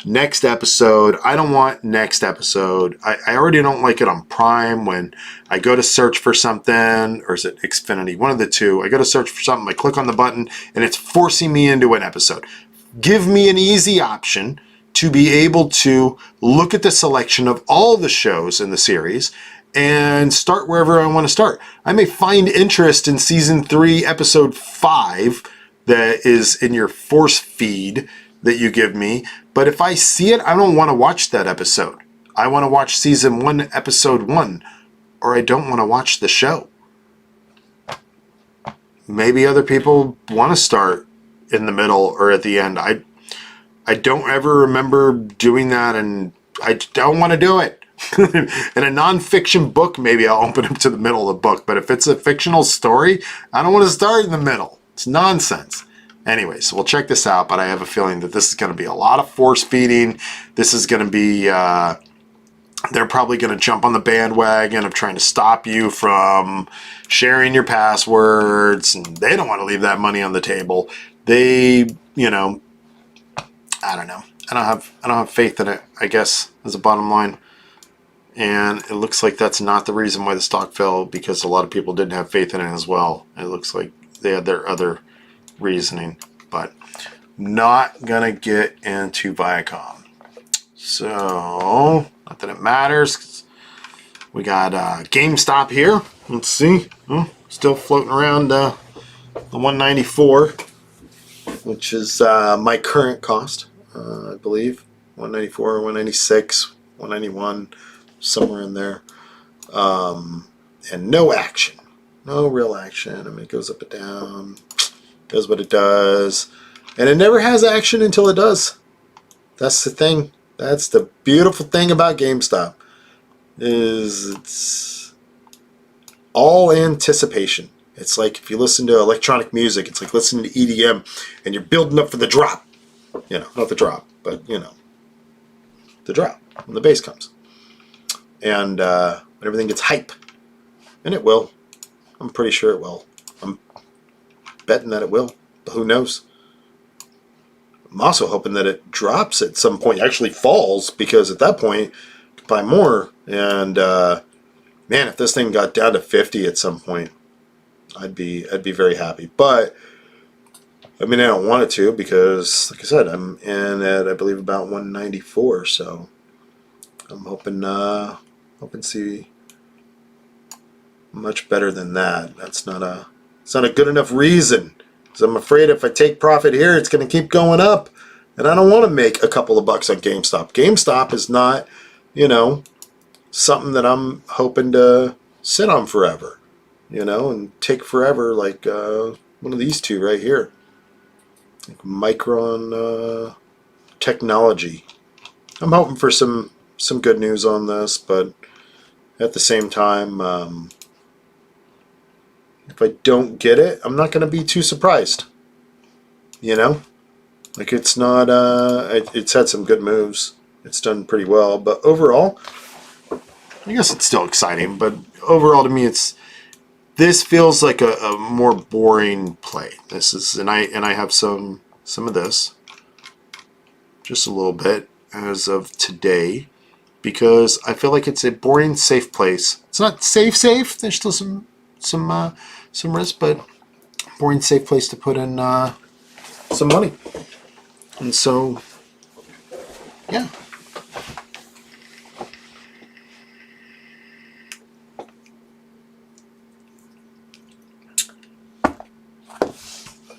Next episode. I don't want next episode. I already don't like it on Prime when I go to search for something, or is it Xfinity? One of the two. I go to search for something, I click on the button, and it's forcing me into an episode. Give me an easy option to be able to look at the selection of all the shows in the series and start wherever I want to start. I may find interest in season 3, episode 5 that is in your force feed that you give me. But if I see it, I don't want to watch that episode. I want to watch season 1, episode 1, or I don't want to watch the show. Maybe other people want to start in the middle or at the end. I don't ever remember doing that, and I don't want to do it. In a non-fiction book, maybe I'll open up to the middle of the book. But if it's a fictional story, I don't want to start in the middle. It's nonsense. Anyway, so we'll check this out, but I have a feeling that this is going to be a lot of force feeding. This is going to be, they're probably going to jump on the bandwagon of trying to stop you from sharing your passwords, and they don't want to leave that money on the table. They, you know, I don't know. I don't have faith in it, I guess, as a bottom line. And it looks like that's not the reason why the stock fell, because a lot of people didn't have faith in it as well. It looks like they had their other reasoning, but not gonna get into Viacom. So, not that it matters. We got Gamestop here. Let's see. Oh, still floating around the 194, which is my current cost, I believe. 194, 196, 191, somewhere in there. And no action. No real action. I mean, it goes up and down. Does what it does, and it never has action until it does. That's the thing. That's the beautiful thing about GameStop, is it's all anticipation. It's like if you listen to electronic music, it's like listening to EDM, and you're building up for the drop. You know, not the drop, but you know, the drop when the bass comes, and when everything gets hype, and it will. I'm pretty sure it will. I'm betting that it will, but who knows? I'm also hoping that it drops at some point, actually falls, because at that point you can buy more. And man, if this thing got down to 50 at some point, I'd be very happy. But I mean, I don't want it to, because like I said, I'm in at, I believe, about 194. So I'm hoping to see much better than that. It's not a good enough reason, because I'm afraid if I take profit here, it's going to keep going up, and I don't want to make a couple of bucks on GameStop. GameStop is not, you know, something that I'm hoping to sit on forever, you know, and take forever, like one of these two right here, like Micron Technology. I'm hoping for some good news on this, but at the same time, if I don't get it, I'm not going to be too surprised. You know? Like, it's not, it's had some good moves. It's done pretty well. But overall, I guess it's still exciting. But overall, to me, this feels like a more boring play. This is, and I have some of this. Just a little bit as of today. Because I feel like it's a boring, safe place. It's not safe. There's still some risk, but boring, safe place to put in some money. And so, yeah.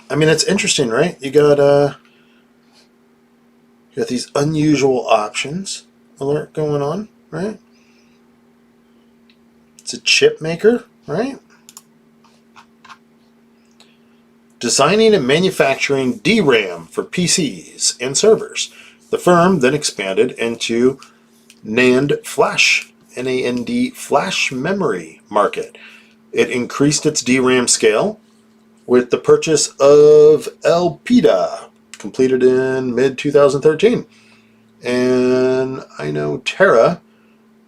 I mean, it's interesting, right? You got these unusual options alert going on, right? It's a chip maker, right? Designing and manufacturing DRAM for PCs and servers. The firm then expanded into NAND flash, NAND flash memory market. It increased its DRAM scale with the purchase of Elpida, completed in mid-2013. And I know CHRA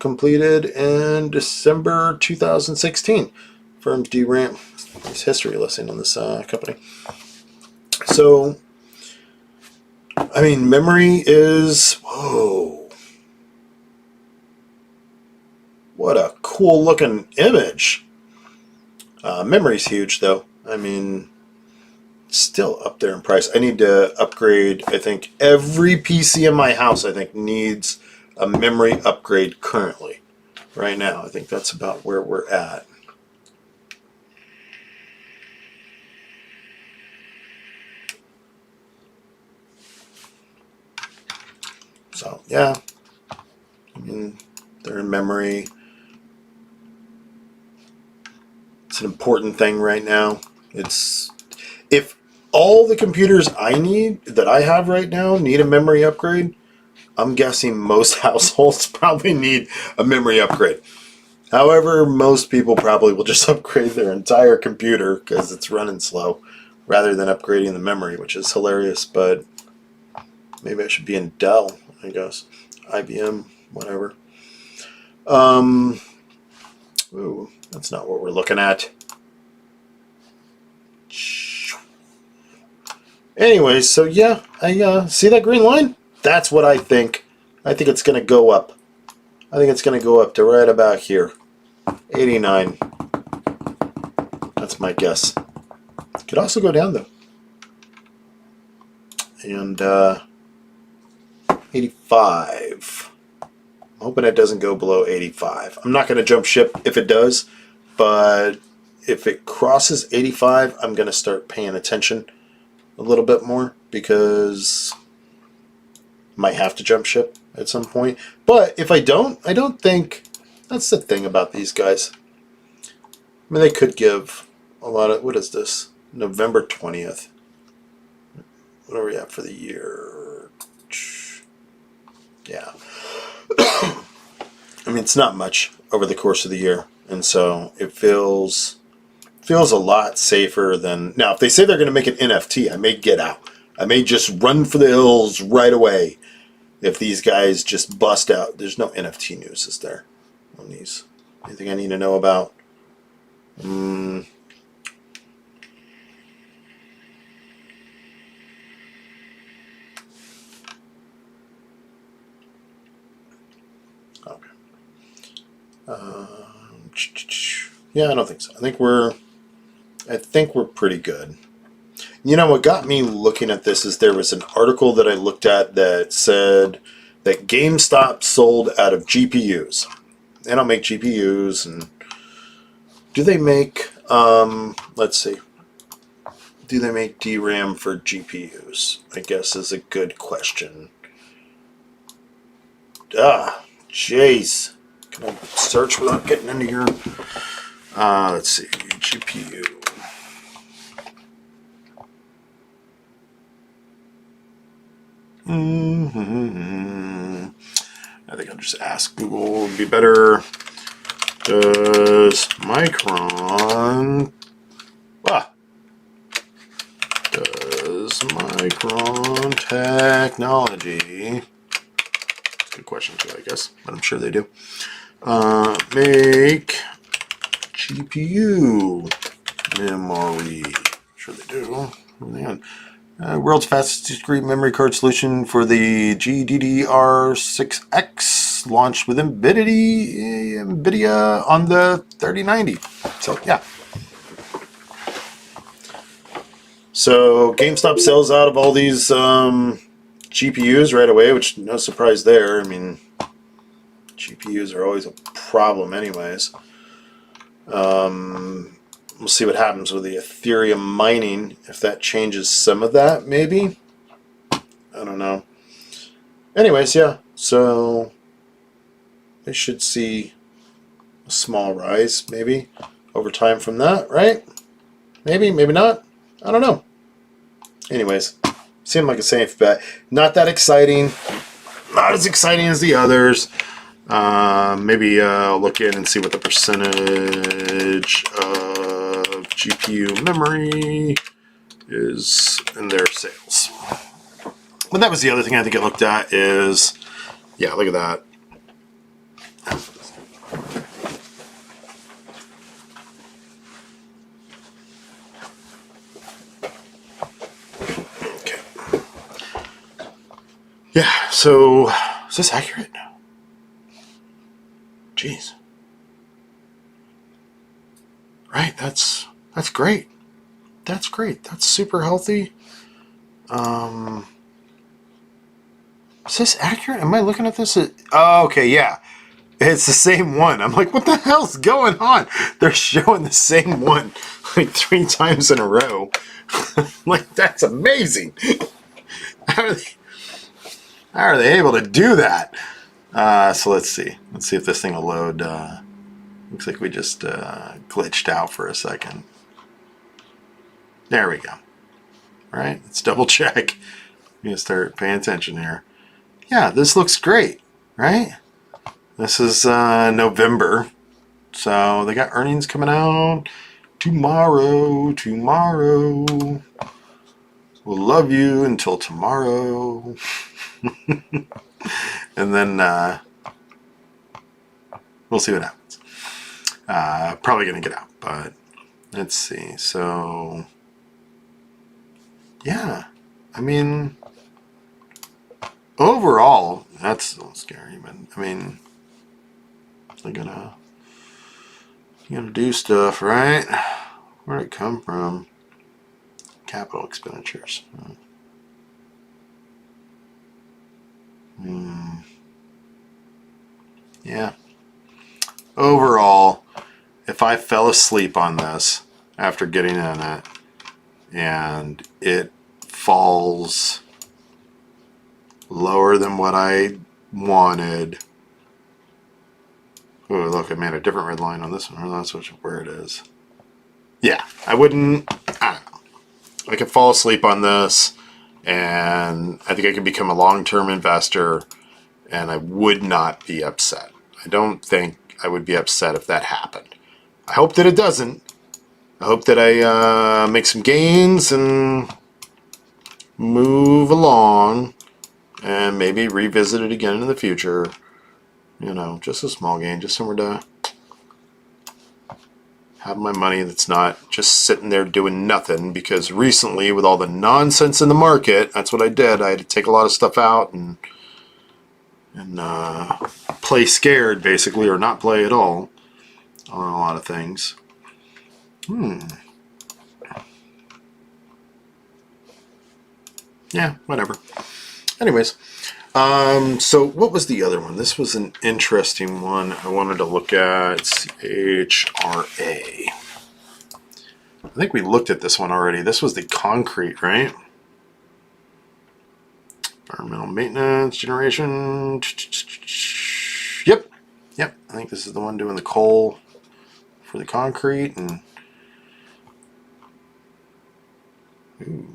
completed in December 2016. Firm's DRAM. There's history listing on this company. So, I mean, memory is... Whoa. What a cool looking image. Memory's huge, though. I mean, still up there in price. I need to upgrade. I think every PC in my house, I think, needs a memory upgrade currently. Right now, I think that's about where we're at. So, yeah. I mean, they're in memory. It's an important thing right now. It's... If all the computers I need, that I have right now, need a memory upgrade, I'm guessing most households probably need a memory upgrade. However, most people probably will just upgrade their entire computer because it's running slow, rather than upgrading the memory, which is hilarious, but maybe I should be in Dell, I guess. IBM, whatever. Ooh, that's not what we're looking at. Anyways, so yeah, I see that green line? That's what I think. I think it's going to go up. I think it's going to go up to right about here. 89. That's my guess. Could also go down, though. And 85. I'm hoping it doesn't go below 85. I'm not going to jump ship if it does, but if it crosses 85, I'm going to start paying attention a little bit more, because I might have to jump ship at some point. But if I don't think... That's the thing about these guys. I mean, they could give a lot of... What is this? November 20th. What are we at for the year? Yeah. I mean, it's not much over the course of the year. And so it feels a lot safer than... Now, if they say they're going to make an NFT, I may get out. I may just run for the hills right away if these guys just bust out. There's no NFT news, is there, on these? Anything I need to know about? Okay. Yeah, I don't think so. I think we're pretty good. You know, what got me looking at this is there was an article that I looked at that said that GameStop sold out of GPUs. They don't make GPUs, and do they make, let's see, do they make DRAM for GPUs? I guess is a good question. Jeez. Can I search without getting into your, let's see, GPU. I think I'll just ask Google. Would be better. Does Micron Technology, that's a good question too, I guess, but I'm sure they do, make GPU memory? Sure they do. Hang on. World's fastest discrete memory card solution for the GDDR6X, launched with NVIDIA on the 3090. So, yeah. So, GameStop sells out of all these GPUs right away, which no surprise there. I mean, GPUs are always a problem anyways. We'll see what happens with the Ethereum mining, if that changes some of that, maybe. I don't know. Anyways, yeah, so they should see a small rise, maybe, over time from that, right? Maybe, maybe not. I don't know. Anyways, seemed like a safe bet. Not that exciting. Not as exciting as the others. Maybe I'll look in and see what the percentage of GPU memory is in their sales. But that was the other thing I think I looked at is, yeah, look at that. Okay. Yeah, so is this accurate? Jeez. Right, that's great. That's great. That's super healthy. Is this accurate? Am I looking at this? Oh, okay, yeah. It's the same one. I'm like, what the hell's going on? They're showing the same one like 3 times in a row. Like, that's amazing. How are they able to do that? So let's see. Let's see if this thing will load. Looks like we just glitched out for a second. There we go. Right? Let's double check. I'm going to start paying attention here. Yeah, this looks great, right? This is November. So they got earnings coming out tomorrow. We'll love you until tomorrow. And then we'll see what happens. Probably going to get out, but let's see. So, yeah. I mean, overall, that's a little scary, but I mean, they're gonna do stuff, right? Where'd it come from? Capital expenditures. Yeah. Overall, if I fell asleep on this after getting in it and it falls lower than what I wanted. Oh, look, I made a different red line on this one. That's where it is. Yeah, I wouldn't. I don't know. I could fall asleep on this, and I think I could become a long-term investor, and I would not be upset. I don't think I would be upset if that happened. I hope that it doesn't. I hope that I make some gains and move along, and maybe revisit it again in the future. You know, just a small gain, just somewhere to have my money that's not just sitting there doing nothing. Because recently, with all the nonsense in the market, that's what I did. I had to take a lot of stuff out and play scared, basically, or not play at all on a lot of things. Yeah, whatever. Anyways, so what was the other one? This was an interesting one. I wanted to look at CHRA. I think we looked at this one already. This was the concrete, right? Environmental maintenance, generation. Yep. I think this is the one doing the coal for the concrete. And ooh,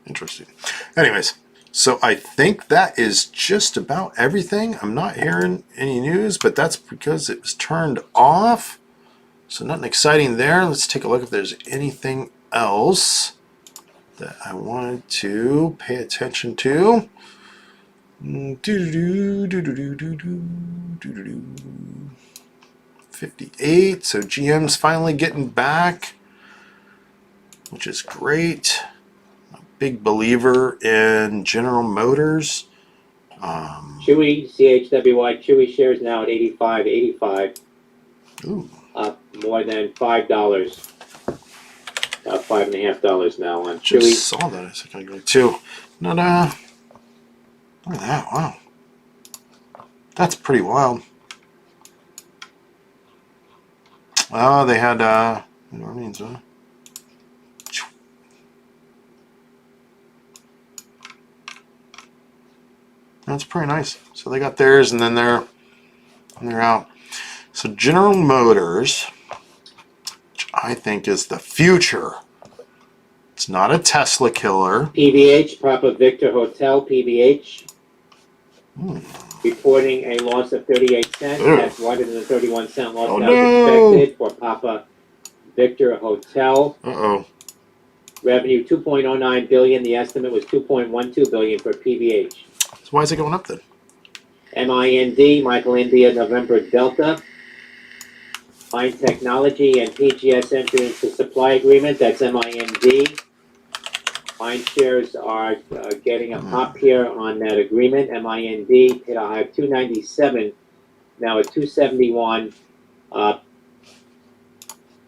interesting. Anyways. So I think that is just about everything. I'm not hearing any news, but that's because it was turned off. So nothing exciting there. Let's take a look if there's anything else that I wanted to pay attention to. 58. So GM's finally getting back, which is great. Big believer in General Motors. Chewy, CHWY, Chewy shares now at 85.85. Ooh. Up more than $5. About $5.50 now on Just Chewy. saw that a second ago too. Look at that! Wow, that's pretty wild. Oh, they had earnings, huh? That's pretty nice. So they got theirs, and then they're out. So General Motors, which I think is the future. It's not a Tesla killer. PVH, Papa Victor Hotel, PVH. Reporting a loss of 38 cents. That's wider than the 31-cent loss that was expected for Papa Victor Hotel. Revenue $2.09 billion. The estimate was $2.12 billion for PVH. So why is it going up then? MIND, Michael India, November Delta. Mind Technology and PGS entered into supply agreement. That's MIND. Mind shares are getting a pop here on that agreement. MIND hit a high of 297, now at 271,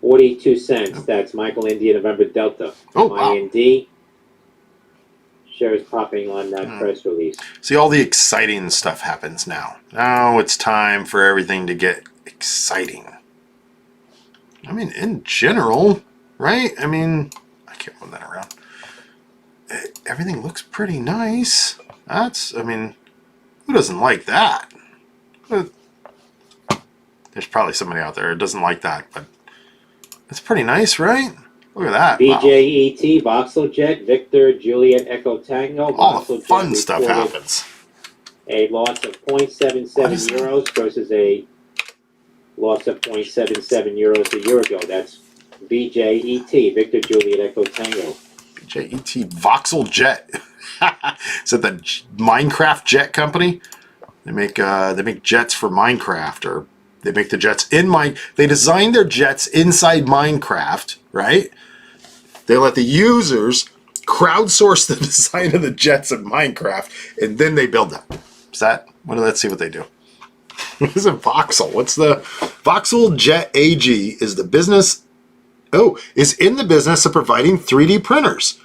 42 cents. That's Michael India, November Delta. Oh, wow. MIND. Shares popping on that press release. See, all the exciting stuff happens now. Now it's time for everything to get exciting. I mean, in general, right? I mean, I can't move that around. Everything looks pretty nice. I mean, who doesn't like that? There's probably somebody out there who doesn't like that, but it's pretty nice, right? Look at that. VJET, Voxel Jet, Victor, Juliet, Echo Tango. All the fun stuff happens. A loss of 0.77 euros versus a loss of 0.77 euros a year ago. That's VJET, Victor, Juliet, Echo Tango. VJET, Voxel Jet. Is it the Minecraft jet company? They make jets for Minecraft, or they make the jets in They design their jets inside Minecraft, right? They let the users crowdsource the design of the jets in Minecraft, and then they build them. Let's see what they do. What is a Voxel? What's the Voxel Jet AG is in the business of providing 3D printers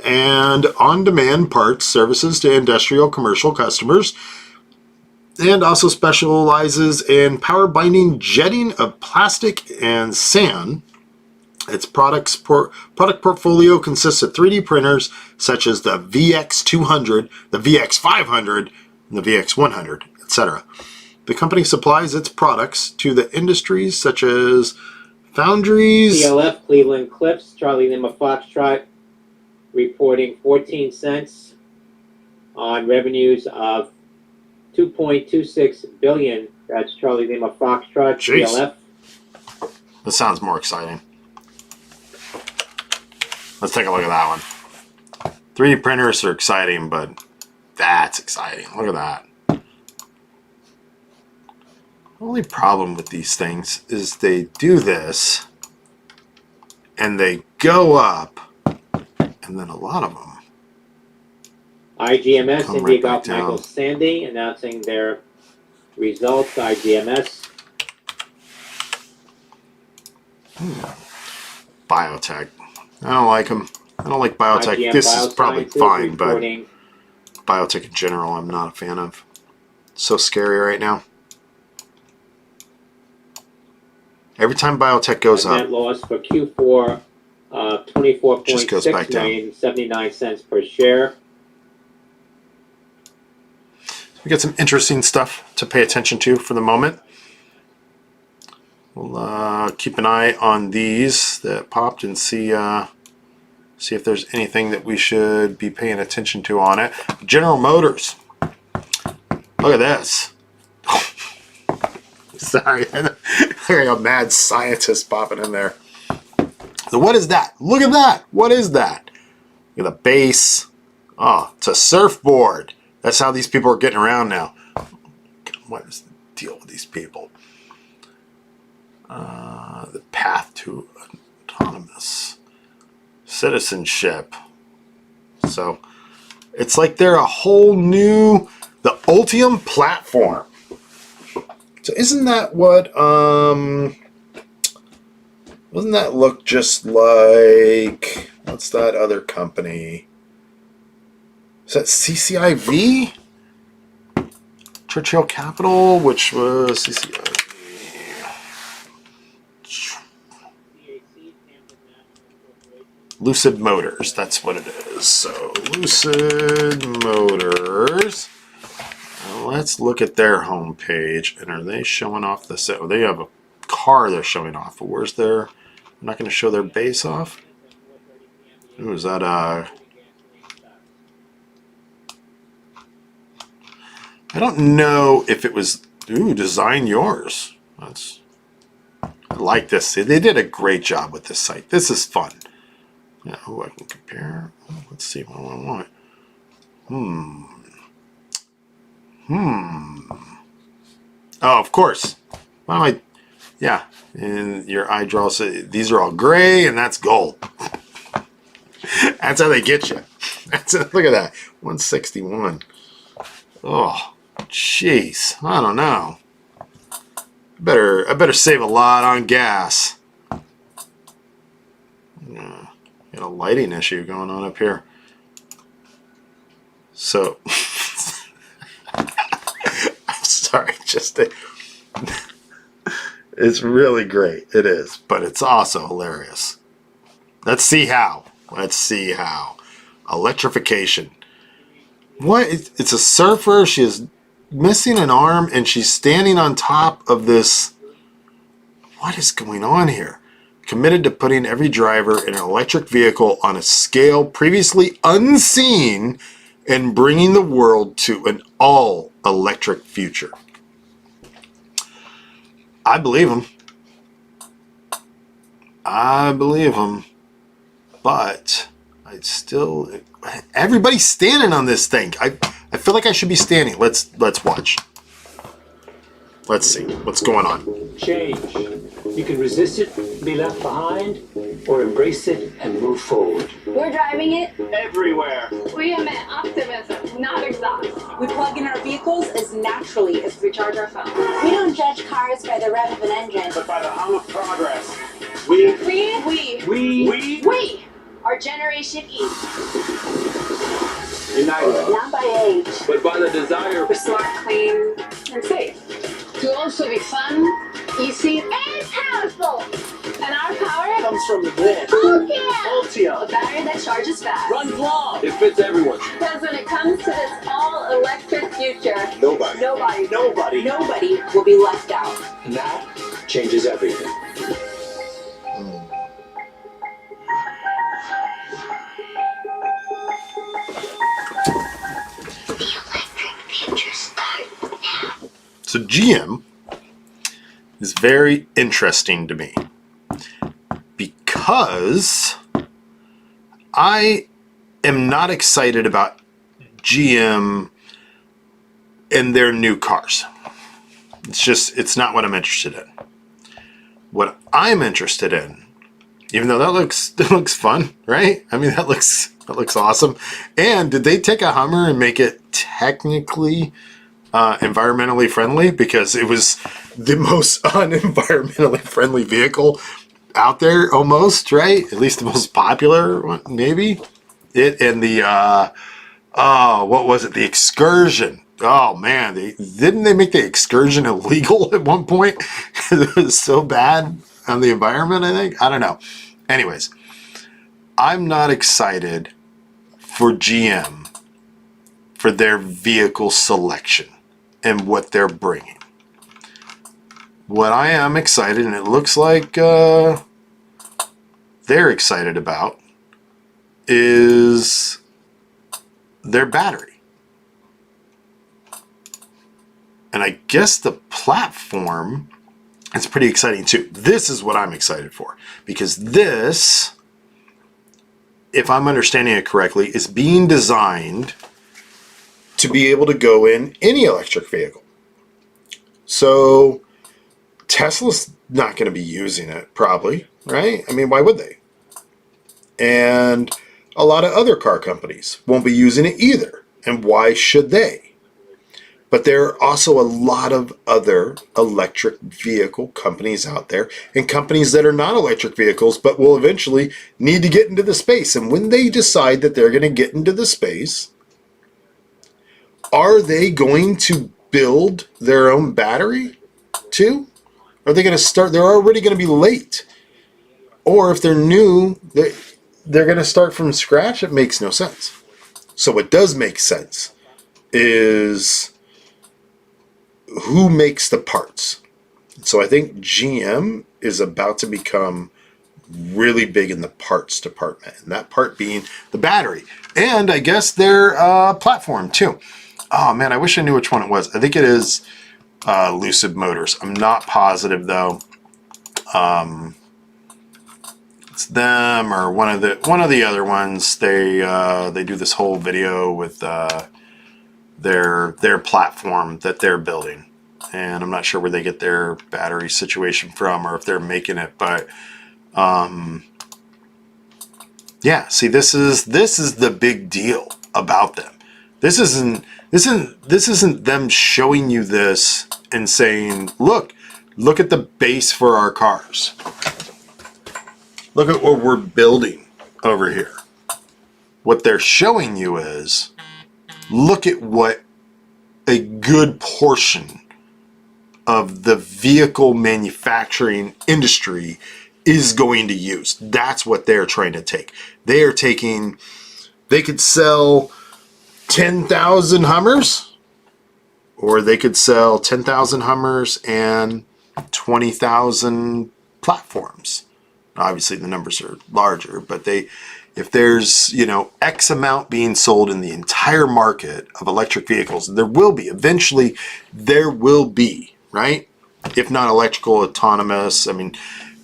and on-demand parts services to industrial commercial customers, and also specializes in power binding jetting of plastic and sand. Its product portfolio consists of 3D printers such as the VX200, the VX500, and the VX100, etc. The company supplies its products to the industries such as foundries. CLF, Cleveland Cliffs, Charlie Lima Foxtrot, reporting 14 cents on revenues of 2.26 billion. That's Charlie Lima Foxtrot, Jeez. CLF. That sounds more exciting. Let's take a look at that one. 3D printers are exciting, but that's exciting. Look at that. The only problem with these things is they do this and they go up, and then a lot of them IGMS, come India right Golf back Michael down. Sandy announcing their results. IGMS. Biotech. I don't like them. I don't like biotech. IGM This is probably Biosciences fine, but reporting biotech in general I'm not a fan of. It's so scary right now. Every time biotech goes up, net loss for Q4 just goes back 24.6 down. million, 79 cents per share. We got some interesting stuff to pay attention to for the moment. We'll keep an eye on these that popped and see if there's anything that we should be paying attention to on it. General Motors. Look at this. Sorry, I got a mad scientist popping in there. So what is that? Look at that. What is that? Look at the base. Oh, it's a surfboard. That's how these people are getting around now. What is the deal with these people? The path to autonomous citizenship. So it's like they're a whole new, the Ultium platform. So isn't that what, doesn't that look just like, what's that other company? Is that CCIV? Churchill Capital, which was CCIV. Lucid Motors, that's what it is. So Lucid Motors. Let's look at their homepage. And are they showing off the set? Oh, they have a car they're showing off. But where's their? I'm not going to show their base off. Ooh, is that I don't know if it was. Ooh, design yours. I like this. They did a great job with this site. This is fun. Yeah, who I can compare. Let's see what I want. Oh, of course. Why am I? Yeah. And your eye draws. These are all gray, and that's gold. That's how they get you. Look at that. 161. Oh, jeez. I don't know. I better save a lot on gas. Got a lighting issue going on up here. So, I'm sorry. It's really great. It is, but it's also hilarious. Let's see how. Electrification. What? It's a surfer. She is missing an arm, and she's standing on top of this. What is going on here? Committed to putting every driver in an electric vehicle on a scale previously unseen and bringing the world to an all-electric future. I believe him. But everybody's standing on this thing. I feel like I should be standing. Let's watch. Let's see what's going on. Change. You can resist it, be left behind, or embrace it and move forward. We're driving it Everywhere. We emit optimism, not exhaust. We plug in our vehicles as naturally as we charge our phones. We don't judge cars by the rev of an engine. But by the hum of progress. We are Generation E. united. Not by age. But by the desire We're smart, clean, and safe. To also be fun, easy, and powerful. And our power comes from the grid. Ultia. A battery that charges fast. Runs long. It fits everyone. Because when it comes to this all-electric future, Nobody Nobody will be left out. And that changes everything. So GM is very interesting to me because I am not excited about GM and their new cars. It's not what I'm interested in. What I'm interested in, even though that looks fun, right? I mean, that looks awesome. And did they take a Hummer and make it technically environmentally friendly? Because it was the most unenvironmentally friendly vehicle out there, almost, right? At least the most popular one, maybe. It and the what was it? The Excursion. Oh man, didn't they make the Excursion illegal at one point? It was so bad on the environment, I think. I don't know. Anyways, I'm not excited for GM for their vehicle selection and what they're bringing. What I am excited, and it looks like they're excited about, is their battery. And I guess the platform is pretty exciting too. This is what I'm excited for, because this, if I'm understanding it correctly, is being designed to be able to go in any electric vehicle. So Tesla's not going to be using it, probably, right? I mean, why would they? And a lot of other car companies won't be using it either. And why should they? But there are also a lot of other electric vehicle companies out there, and companies that are not electric vehicles but will eventually need to get into the space. And when they decide that they're going to get into the space, are they going to build their own battery too? Are they going to start? They're already going to be late. Or if they're new, they're going to start from scratch. It makes no sense. So what does make sense is who makes the parts. So I think GM is about to become really big in the parts department, and that part being the battery, and I guess their platform too. Oh man, I wish I knew which one it was. I think it is Lucid Motors. I'm not positive though. It's them or one of the other ones. They do this whole video with their platform that they're building. and I'm not sure where they get their battery situation from or if they're making it, but yeah, see, this is the big deal about them. This isn't them showing you this and saying, look at the base for our cars. Look at what we're building over here. What they're showing you is, look at what a good portion of the vehicle manufacturing industry is going to use. That's what they're trying to take. They are taking, they could sell 10,000 Hummers, or they could sell 10,000 Hummers and 20,000 platforms. Obviously the numbers are larger, but if there's, X amount being sold in the entire market of electric vehicles, there will be, eventually there will be, right? If not electrical, autonomous,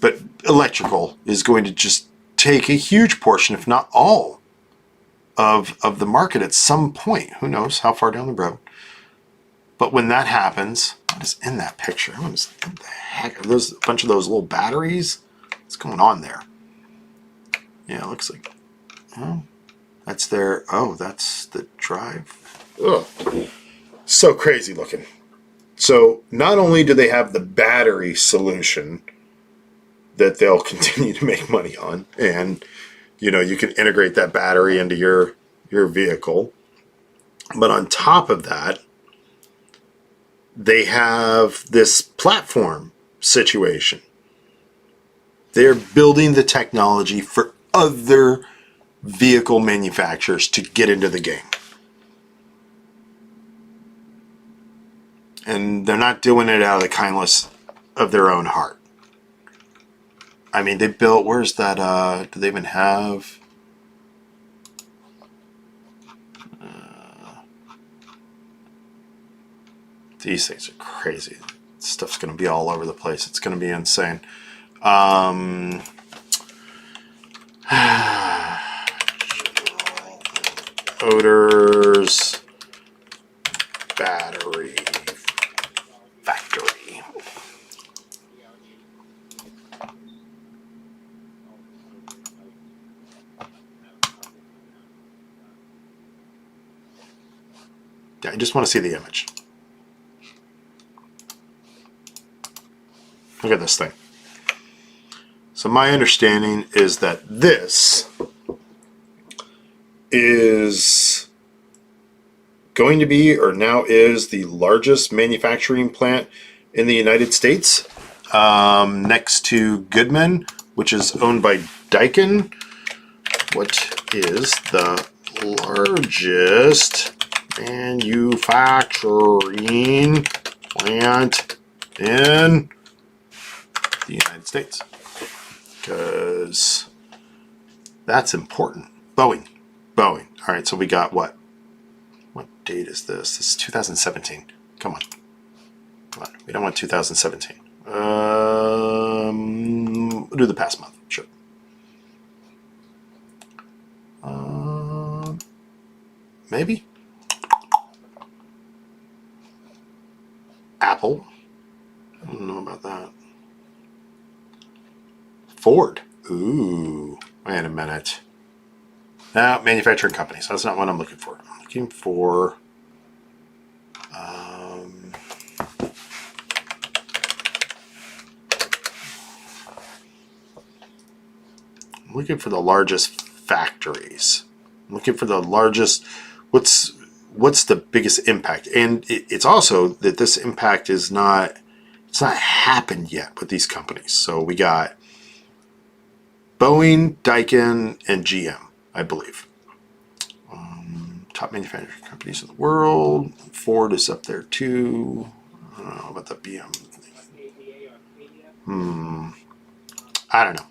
but electrical is going to just take a huge portion, if not all, of the market at some point. Who knows how far down the road? But when that happens, what is in that picture? What the heck are those? A bunch of those little batteries? What's going on there? Yeah, it looks like, oh, that's their, oh, that's the drive. Ugh. So crazy looking. So not only do they have the battery solution that they'll continue to make money on, and you can integrate that battery into your vehicle, but on top of that, they have this platform situation. They're building the technology for other vehicle manufacturers to get into the game. And they're not doing it out of the kindness of their own heart. They built, where's that, do they even have? These things are crazy. Stuff's going to be all over the place. It's going to be insane. Odors, battery, factory. Yeah, I just want to see the image. Look at this thing. So my understanding is that this is going to be, or now is, the largest manufacturing plant in the United States, next to Goodman, which is owned by Daikin. What is the largest manufacturing plant in the United States? Because that's important. Boeing. All right, so we got what? What date is this? This is 2017. Come on. We don't want 2017. We'll do the past month. Sure. Maybe. Apple. I don't know about that. Ford. Ooh. Wait a minute. Now, manufacturing companies. That's not what I'm looking for. I'm looking for... I'm looking for the largest factories. I'm looking for the largest... What's the biggest impact? And it's also that this impact is not... It's not happened yet with these companies. So we got Boeing, Daikin, and GM, I believe. Top manufacturing companies in the world. Ford is up there too. I don't know about the BM. I don't know.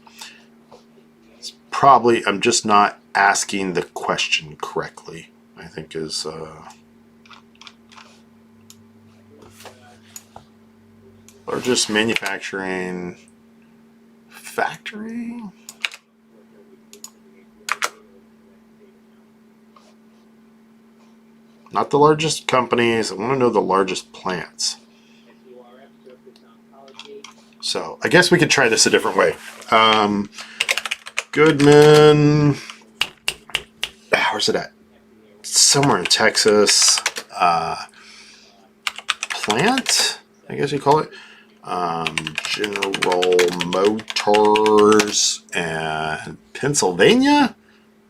It's probably, I'm just not asking the question correctly, I think is... largest manufacturing factory? Not the largest companies. I want to know the largest plants. So I guess we could try this a different way. Goodman, where's it at? Somewhere in Texas. Plant, I guess you call it. General Motors and Pennsylvania.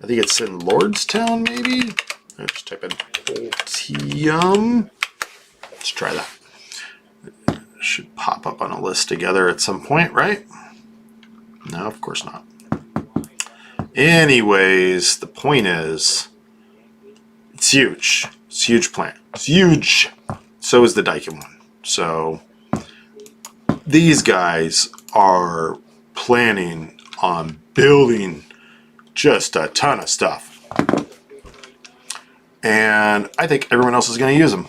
I think it's in Lordstown, maybe. Let's type in Ultium. Let's try that. It should pop up on a list together at some point, right? No, of course not. Anyways, the point is, it's huge. It's a huge plant. It's huge. So is the Daikin one. So these guys are planning on building just a ton of stuff. And I think everyone else is going to use them.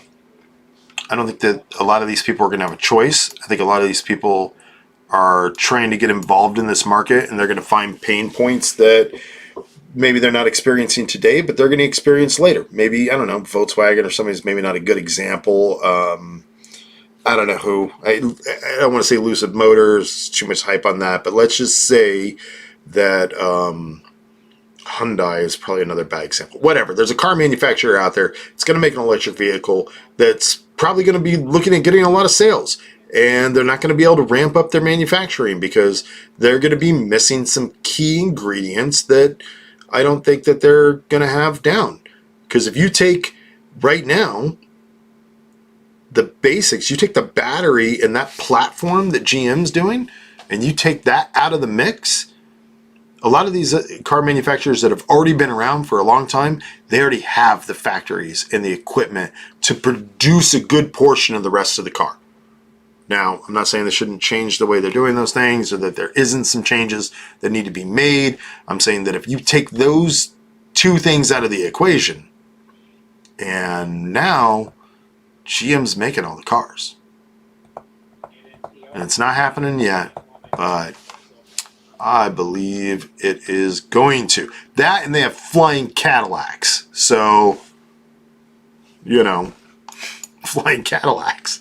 I don't think that a lot of these people are going to have a choice. I think a lot of these people are trying to get involved in this market, and they're going to find pain points that maybe they're not experiencing today, but they're going to experience later. Maybe, I don't know, Volkswagen or somebody's maybe not a good example. I don't know who. I don't want to say Lucid Motors, too much hype on that, but let's just say that Hyundai is probably another bad example. Whatever. There's a car manufacturer out there. It's going to make an electric vehicle that's probably going to be looking at getting a lot of sales. And they're not going to be able to ramp up their manufacturing because they're going to be missing some key ingredients that I don't think that they're going to have down. Because if you take right now the basics, you take the battery and that platform that GM's doing, and you take that out of the mix, a lot of these car manufacturers that have already been around for a long time, they already have the factories and the equipment to produce a good portion of the rest of the car. Now, I'm not saying they shouldn't change the way they're doing those things or that there isn't some changes that need to be made. I'm saying that if you take those two things out of the equation, and now GM's making all the cars. And it's not happening yet, but I believe it is going to. That, and they have flying Cadillacs. So, you know, flying Cadillacs.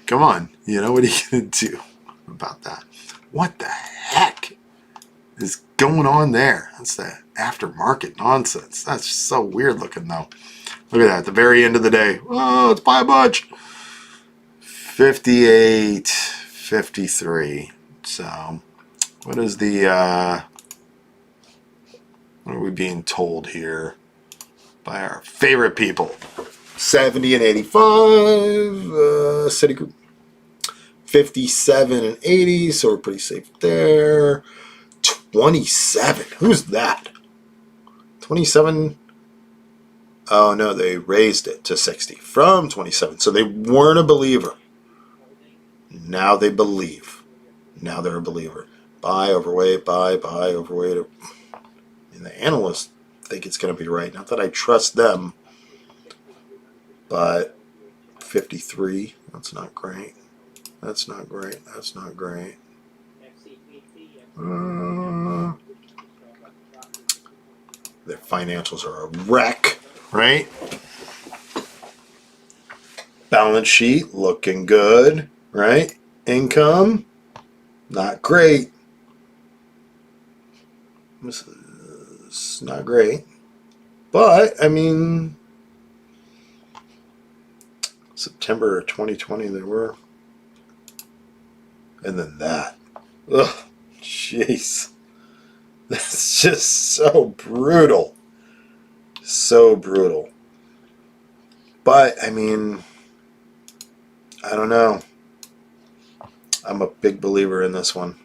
Come on. You know, what are you going to do about that? What the heck is going on there? That's the aftermarket nonsense. That's so weird looking, though. Look at that. At the very end of the day. Oh, let's buy a bunch. 58, 53. So, what is the, what are we being told here by our favorite people? 70 and 85, Citigroup. 57 and 80, so we're pretty safe there. 27, who's that? 27, oh no, they raised it to 60 from 27, so they weren't a believer. Now they believe. Now they're a believer. Buy, overweight, buy, overweight. And the analysts think it's going to be right. Not that I trust them, but 53, that's not great. That's not great. That's not great. Their financials are a wreck, right? Balance sheet looking good, right? Income, not great. This is not great. But, I mean, September 2020 they were. And then that. Ugh, jeez. That's just so brutal. So brutal. But, I mean, I don't know. I'm a big believer in this one.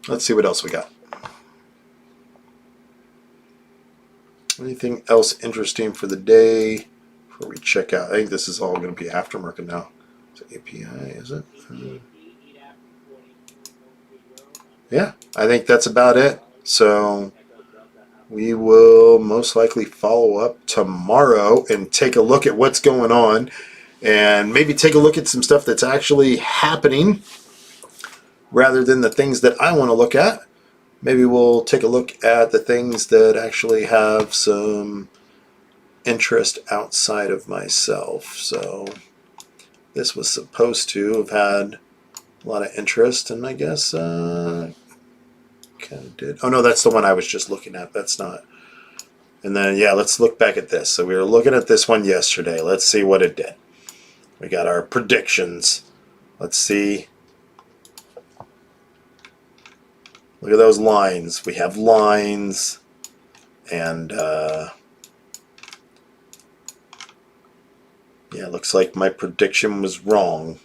Let's see what else we got. Anything else interesting for the day before we check out? I think this is all going to be aftermarket now. Is it API, is it? Yeah, I think that's about it. So we will most likely follow up tomorrow and take a look at what's going on and maybe take a look at some stuff that's actually happening rather than the things that I want to look at. Maybe we'll take a look at the things that actually have some interest outside of myself. So This was supposed to have had a lot of interest, and I guess kind of did. Oh no, that's the one I was just looking at. That's not. And then yeah, let's look back at this. So we were looking at this one yesterday. Let's see what it did. We got our predictions. Let's see. Look at those lines. We have lines, and yeah, it looks like my prediction was wrong.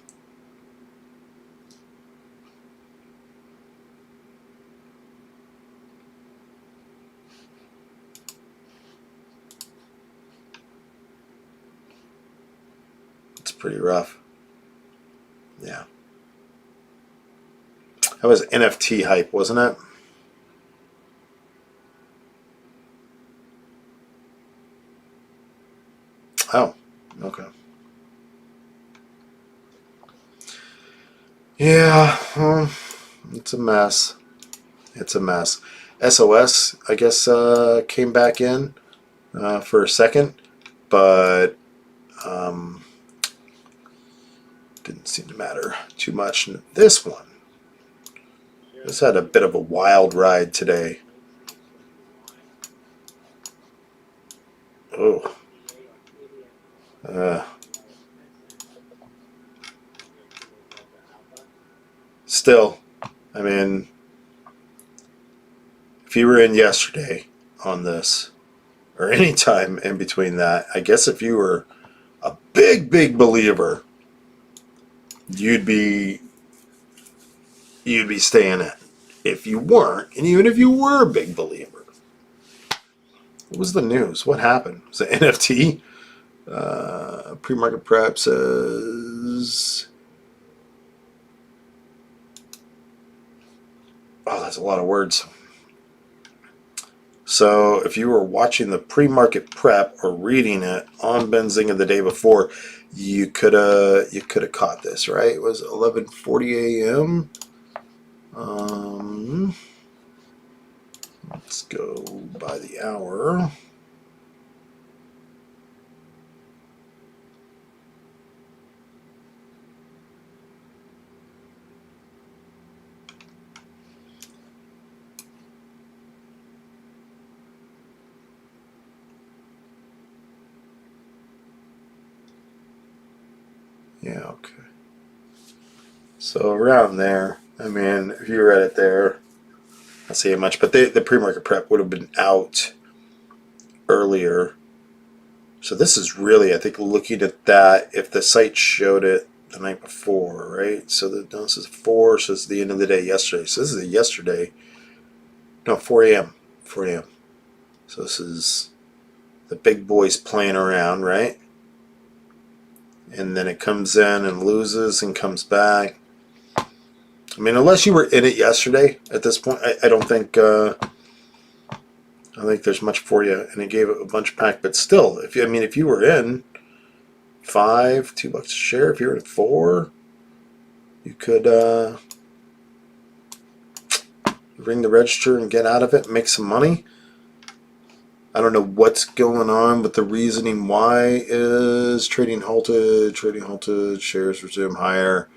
It's pretty rough. Yeah. That was NFT hype, wasn't it? Oh, okay. Yeah, it's a mess. It's a mess. SOS, I guess, came back in for a second, but didn't seem to matter too much. This one, this had a bit of a wild ride today. Oh. Still, I mean, if you were in yesterday on this, or any time in between that, I guess if you were a big believer, you'd be staying in. If you weren't, and even if you were a big believer, what was the news? What happened? Was it NFT? Pre-market prep says, oh, that's a lot of words. So if you were watching the pre-market prep or reading it on Benzinga the day before, you could have caught this, right? It was 11:40 a.m. Let's go by the hour. Yeah, okay. So around there, I mean, if you read it there, I see it much, but the pre-market prep would have been out earlier. So this is really, I think, looking at that, if the site showed it the night before, right? So this is 4, so it's the end of the day yesterday. So this is a yesterday, no, 4 a.m., 4 a.m. So this is the big boys playing around, right? And then it comes in and loses and comes back. I mean, unless you were in it yesterday, at this point, I don't think there's much for you. And it gave it a bunch pack, but still, if you were in $2 a share, if you're in 4, you could ring the register and get out of it and make some money. I don't know what's going on, but the reasoning why is trading halted, shares resume higher.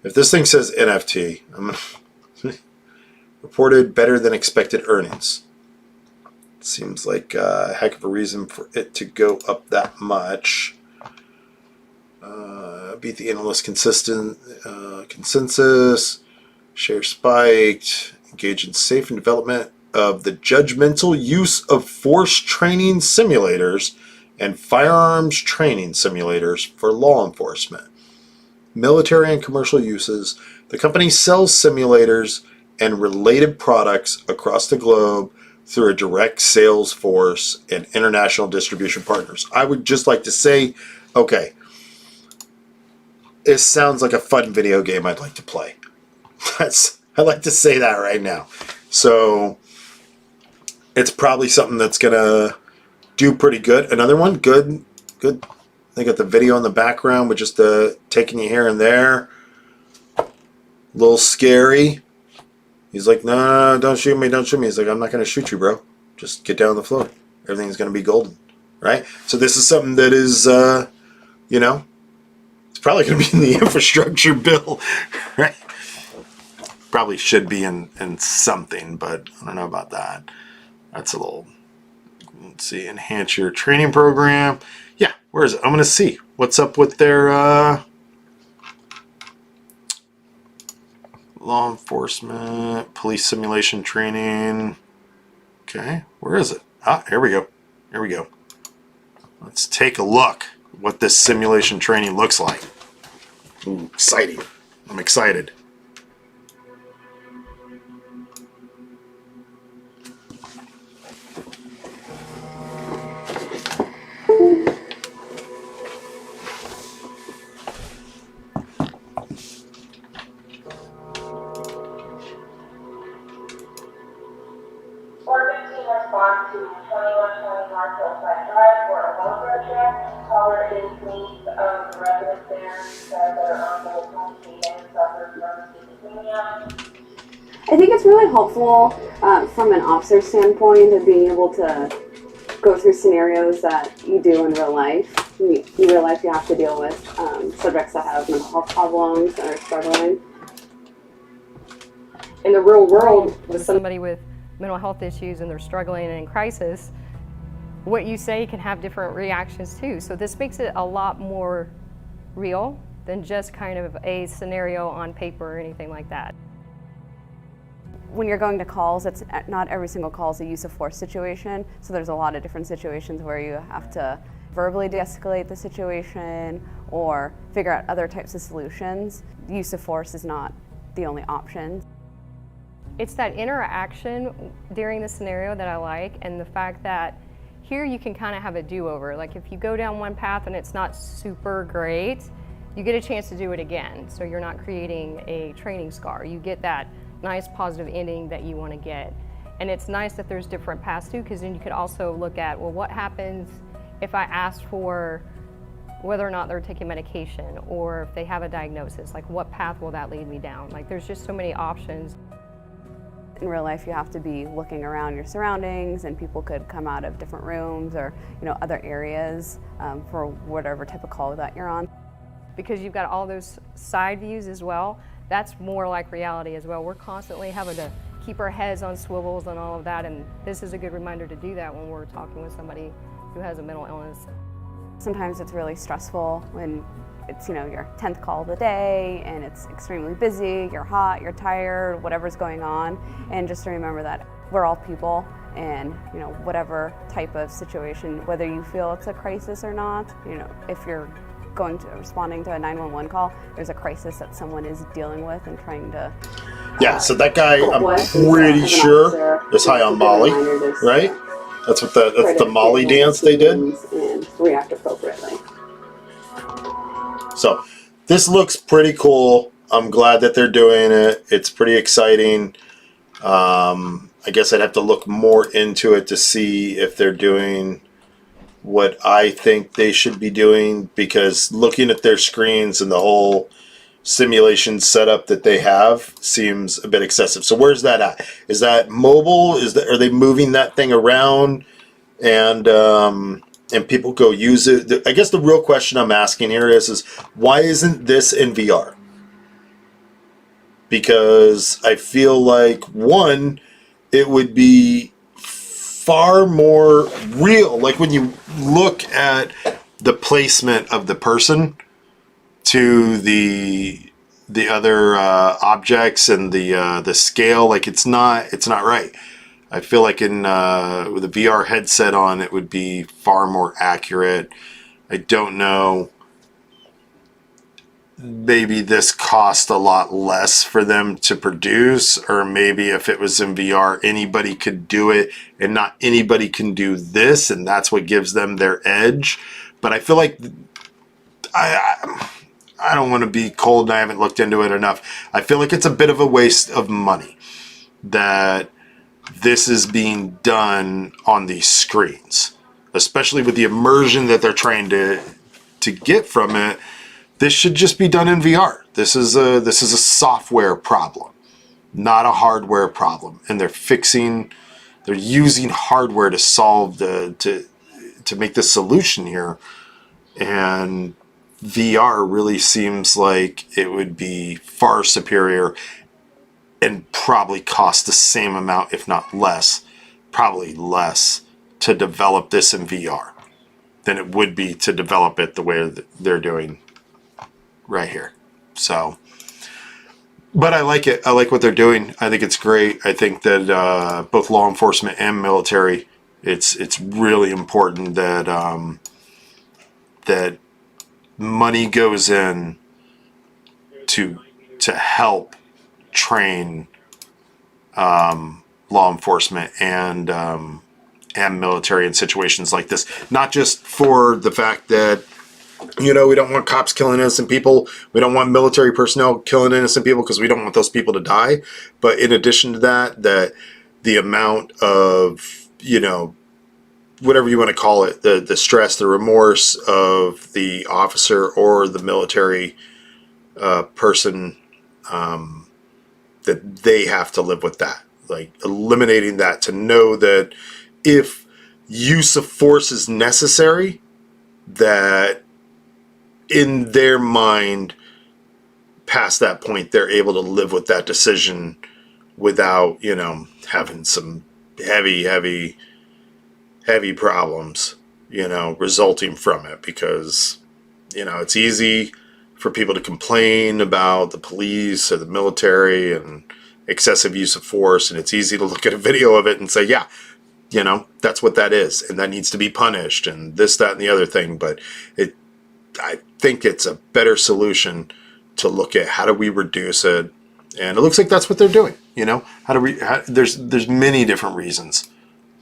If this thing says NFT, reported better than expected earnings. Seems like a heck of a reason for it to go up that much. Beat the analyst consensus. Share spiked. Engage in safe and development of the judgmental use of force training simulators and firearms training simulators for law enforcement. Military and commercial uses. The company sells simulators and related products across the globe through a direct sales force and international distribution partners. I would just like to say, okay, it sounds like a fun video game I'd like to play. I'd like to say that right now. So it's probably something that's gonna do pretty good. Another one, good. They got the video in the background with just taking you here and there. A little scary. He's like, no, don't shoot me, don't shoot me. He's like, I'm not going to shoot you, bro. Just get down on the floor. Everything's going to be golden, right? So this is something that is, it's probably going to be in the infrastructure bill, right? Probably should be in something, but I don't know about that. That's a little, let's see, enhance your training program. Yeah, where is it? I'm going to see what's up with their law enforcement, police simulation training. Okay, where is it? Ah, here we go. Here we go. Let's take a look what this simulation training looks like. Ooh, exciting. I'm excited. Response to 2120 North Hillside Drive for a welfare check. Caller is needs of the residents there that are on the home and suffer from schizophrenia. I think it's really helpful from an officer standpoint of being able to go through scenarios that you do in real life. In real life, you have to deal with subjects that have mental health problems and are struggling. In the real world, with somebody with mental health issues and they're struggling and in crisis, what you say can have different reactions too. So this makes it a lot more real than just kind of a scenario on paper or anything like that. When you're going to calls, it's not every single call is a use of force situation. So there's a lot of different situations where you have to verbally de-escalate the situation or figure out other types of solutions. Use of force is not the only option. It's that interaction during the scenario that I like, and the fact that here you can kind of have a do-over. Like if you go down one path and it's not super great, you get a chance to do it again. So you're not creating a training scar. You get that nice positive ending that you want to get. And it's nice that there's different paths too, because then you could also look at, well, what happens if I ask for whether or not they're taking medication, or if they have a diagnosis, like what path will that lead me down? Like there's just so many options. In real life, you have to be looking around your surroundings, and people could come out of different rooms or other areas for whatever type of call that you're on. Because you've got all those side views as well, that's more like reality as well. We're constantly having to keep our heads on swivels and all of that, and this is a good reminder to do that when we're talking with somebody who has a mental illness. Sometimes it's really stressful when it's your 10th call of the day and it's extremely busy, you're hot, you're tired, whatever's going on. And just to remember that we're all people, and whatever type of situation, whether you feel it's a crisis or not, if you're responding to a 911 call, there's a crisis that someone is dealing with and trying to... Yeah, so that guy, I'm pretty sure, is high on Molly, right? That's the Molly dance they did. And react appropriately. So this looks pretty cool. I'm glad that they're doing it. It's pretty exciting. I guess I'd have to look more into it to see if they're doing what I think they should be doing, because looking at their screens and the whole simulation setup that they have seems a bit excessive. So where's that at? Is that mobile? Are they moving that thing around and people go use it? I guess the real question I'm asking here is why isn't this in VR? Because I feel like, one, it would be far more real. Like when you look at the placement of the person to the other objects and the scale, like it's not right. I feel like with a VR headset on, it would be far more accurate. I don't know. Maybe this cost a lot less for them to produce, or maybe if it was in VR, anybody could do it and not anybody can do this, and that's what gives them their edge. But I feel like I don't want to be cold, and I haven't looked into it enough. I feel like it's a bit of a waste of money that this is being done on these screens, especially with the immersion that they're trying to get from it. This should just be done in VR. This is a software problem, not a hardware problem, and they're using hardware to solve to make the solution here, and VR really seems like it would be far superior and probably cost the same amount, if not less, probably less, to develop this in VR than it would be to develop it the way that they're doing right here. So, but I like it. I like what they're doing. I think it's great. I think that both law enforcement and military, it's really important that that money goes in to help train law enforcement and military in situations like this. Not just for the fact that, you know, we don't want cops killing innocent people. We don't want military personnel killing innocent people because we don't want those people to die. But in addition to that, that the amount of, you know, whatever you want to call it, the stress, the remorse of the officer or the military person, that they have to live with that. Like eliminating that, to know that if use of force is necessary, that in their mind, past that point, they're able to live with that decision without, you know, having some heavy problems, you know, resulting from it. Because, you know, it's easy for people to complain about the police or the military and excessive use of force, and it's easy to look at a video of it and say, yeah, you know, that's what that is, and that needs to be punished, and this, that, and the other thing. But I think it's a better solution to look at how do we reduce it, and it looks like that's what they're doing. You know, there's many different reasons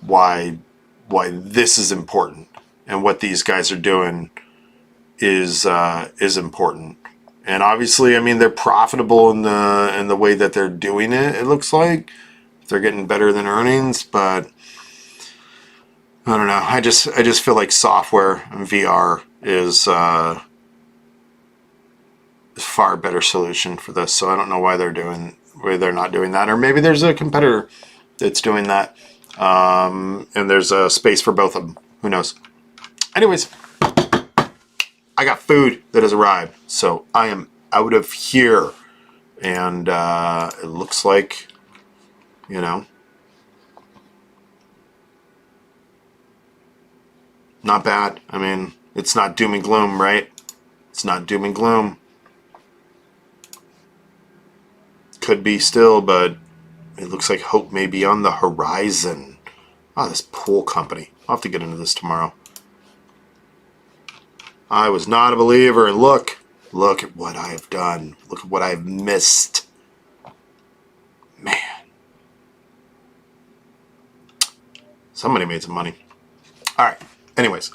why this is important, and what these guys are doing is important. And obviously, I mean, they're profitable in the way that they're doing it. It looks like they're getting better than earnings, but I don't know. I just feel like software and VR is a far better solution for this. So I don't know why they're not doing that, or maybe there's a competitor that's doing that, and there's a space for both of them. Who knows? Anyways, I got food that has arrived, so I am out of here, and it looks like, you know, not bad. I mean, it's not doom and gloom, right? It's not doom and gloom. Could be still, but it looks like hope may be on the horizon. Oh, this pool company. I'll have to get into this tomorrow. I was not a believer, and look at what I have done. Look at what I have missed. Man. Somebody made some money. All right. Anyways,